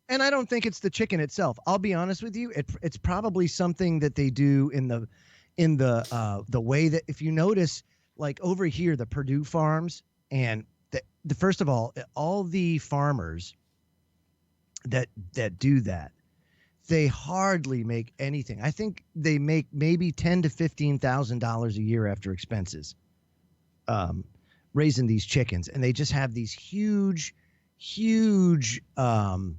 And I don't think it's the chicken itself. I'll be honest with you. It's probably something that they do in the way that, if you notice, like over here, the Purdue farms, and the first of all the farmers that do that, they hardly make anything. I think they make maybe $10,000 to $15,000 a year after expenses, raising these chickens, and they just have these huge. You don't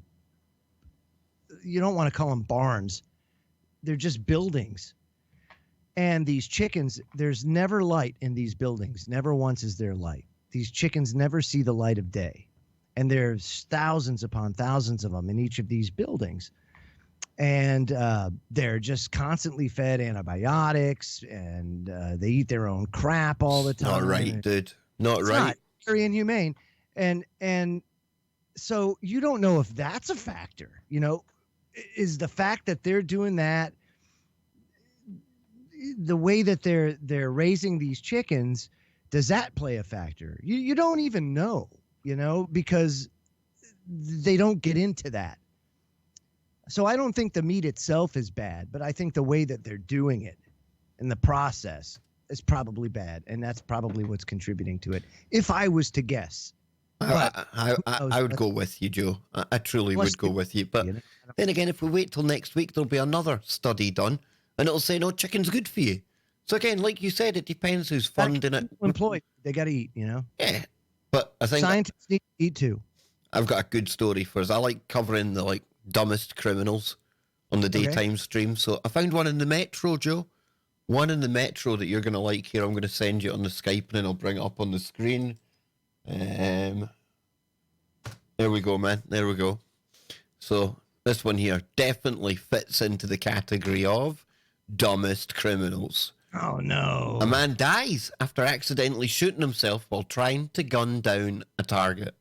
want to call them barns; they're just buildings. And these chickens, there's never light in these buildings. Never once is there light. These chickens never see the light of day, and there's thousands upon thousands of them in each of these buildings. And they're just constantly fed antibiotics, and they eat their own crap all the time. Not right, dude. Not it's right. Not very inhumane. And so you don't know if that's a factor. Is the fact that they're doing that, the way that they're raising these chickens, does that play a factor? You don't even know, because they don't get into that. So I don't think the meat itself is bad, but I think the way that they're doing it and the process is probably bad, and that's probably what's contributing to it, if I was to guess. I would go with you, Joe. I truly would go with you. But then again, if we wait till next week, there'll be another study done, and it'll say, no, chicken's good for you. So again, like you said, it depends who's funding it. Employed, they got to eat, Yeah, but I think scientists need to eat too. I've got a good story for us. I like covering the dumbest criminals on the daytime stream. So I found one in the Metro, Joe. One in the Metro that you're going to like here. I'm going to send you on the Skype, and then I'll bring it up on the screen. There we go, man. There we go. So this one here definitely fits into the category of dumbest criminals. Oh, no. A man dies after accidentally shooting himself while trying to gun down a target.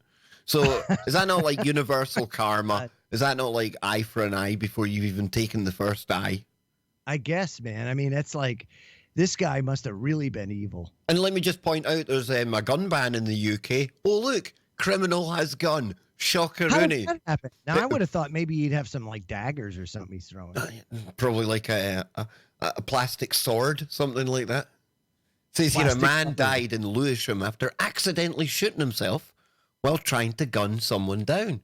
So is that not like universal karma? Is that not like eye for an eye before you've even taken the first eye? I guess, man. I mean, it's like this guy must have really been evil. And let me just point out, there's a gun ban in the UK. Oh, look, criminal has gun. Shockaroonie. How did that happen? Now, I would have thought maybe he'd have some daggers or something he's throwing. Probably like a plastic sword, something like that. It says here, a man died in Lewisham after accidentally shooting himself while trying to gun someone down.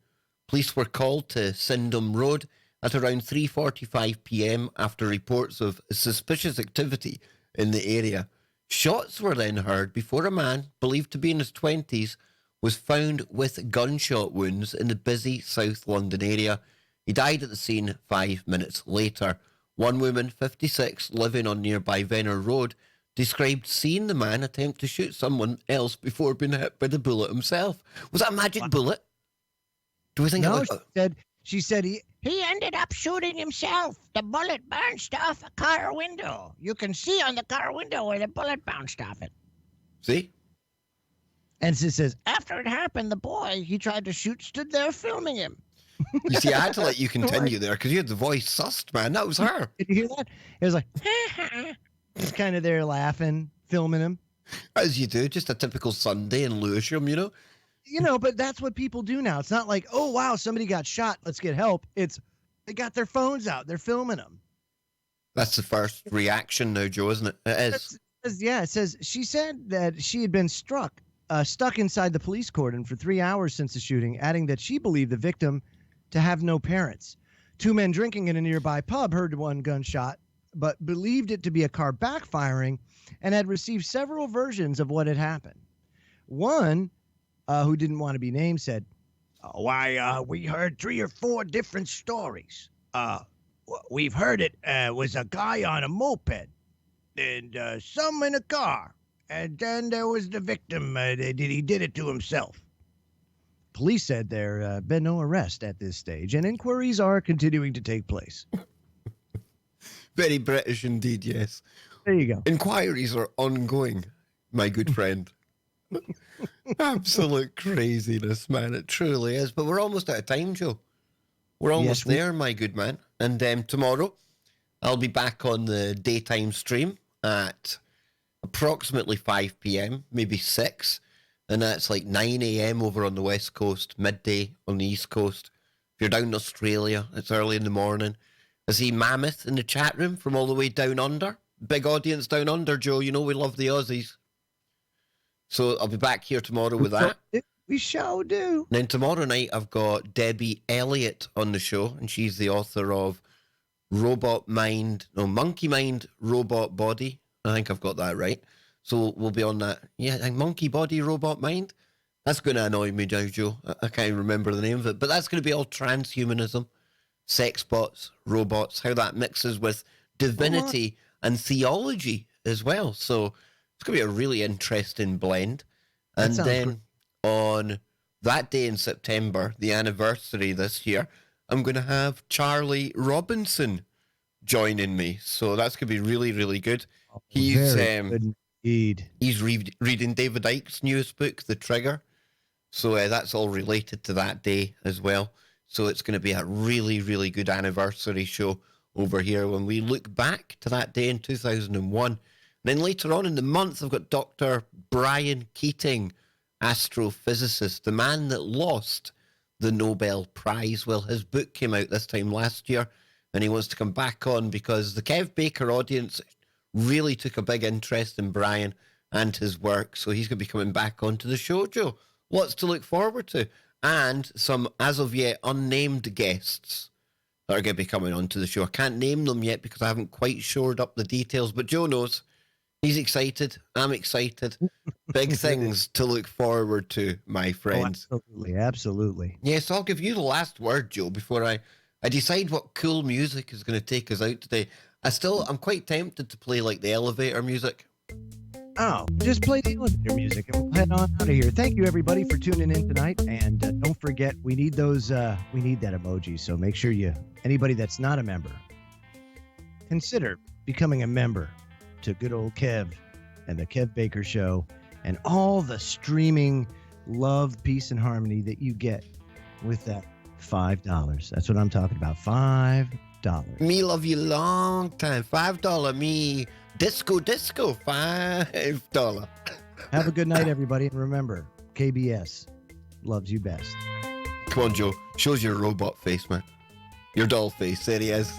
Police were called to Syndham Road at around 3:45 p.m. after reports of suspicious activity in the area. Shots were then heard before a man, believed to be in his 20s, was found with gunshot wounds in the busy South London area. He died at the scene 5 minutes later. One woman, 56, living on nearby Venner Road, described seeing the man attempt to shoot someone else before being hit by the bullet himself. Was that a magic bullet? Do we think it was? She said he ended up shooting himself. The bullet bounced off a car window. You can see on the car window where the bullet bounced off it. See? And she says, after it happened, the boy he tried to shoot stood there filming him. You see, I had to let you continue there because you had the voice sussed, man. That was her. Did you hear that? It was like, he's kind of there laughing, filming him. As you do, just a typical Sunday in Lewisham, But that's what people do now. It's not like, oh, wow, somebody got shot. Let's get help. It's they got their phones out. They're filming them. That's the first reaction now, Joe, isn't it? It is. It says she said that she had been stuck inside the police cordon for 3 hours since the shooting, adding that she believed the victim to have no parents. Two men drinking in a nearby pub heard one gunshot, but believed it to be a car backfiring and had received several versions of what had happened. One, who didn't want to be named, said, we heard 3 or 4 different stories. We've heard it was a guy on a moped and some in a car. And then there was the victim. He did it to himself. Police said there been no arrest at this stage, and inquiries are continuing to take place. Very British indeed, yes. There you go. Inquiries are ongoing, my good friend. Absolute craziness, man. It truly is. But we're almost out of time, Joe. We're almost there, my good man. And tomorrow, I'll be back on the daytime stream at approximately 5 p.m., maybe 6. And that's like 9 a.m. over on the West Coast, midday on the East Coast. If you're down in Australia, it's early in the morning. I see Mammoth in the chat room from all the way down under. Big audience down under, Joe. We love the Aussies. So I'll be back here tomorrow with that. We shall do. Then tomorrow night, I've got Debbie Elliott on the show, and she's the author of Monkey Mind, Robot Body. I think I've got that right. So we'll be on that. Yeah, like Monkey Body, Robot Mind. That's going to annoy me now, Joe. I can't remember the name of it. But that's going to be all transhumanism, sex bots, robots, how that mixes with divinity and theology as well. So it's going to be a really interesting blend. And then on that day in September, the anniversary this year, I'm going to have Charlie Robinson joining me. So that's going to be really, really good. He's good indeed. He's reading David Icke's newest book, The Trigger. So that's all related to that day as well. So it's going to be a really, really good anniversary show over here when we look back to that day in 2001. And then later on in the month, I've got Dr. Brian Keating, astrophysicist, the man that lost the Nobel Prize. Well, his book came out this time last year, and he wants to come back on because the Kev Baker audience really took a big interest in Brian and his work. So he's going to be coming back onto the show, Joe. Lots to look forward to. And some, as of yet, unnamed guests that are going to be coming onto the show. I can't name them yet because I haven't quite shored up the details, but Joe knows. He's excited. I'm excited. Big things to look forward to, my friends. Oh, absolutely, absolutely. Yes, I'll give you the last word, Joe, before I decide what cool music is going to take us out today. I'm quite tempted to play like the elevator music. Oh, just play the elevator music and we'll head on out of here. Thank you, everybody, for tuning in tonight. And don't forget, we need those. We need that emoji. So make sure anybody that's not a member, consider becoming a member to good old Kev and the Kev Baker Show and all the streaming love, peace, and harmony that you get with that $5. That's what I'm talking about. $5. Me love you long time. $5. Me disco $5. Have a good night, everybody, and remember, KBS loves you best. Come on, Joe. Shows your robot face, man. Your doll face. There he is.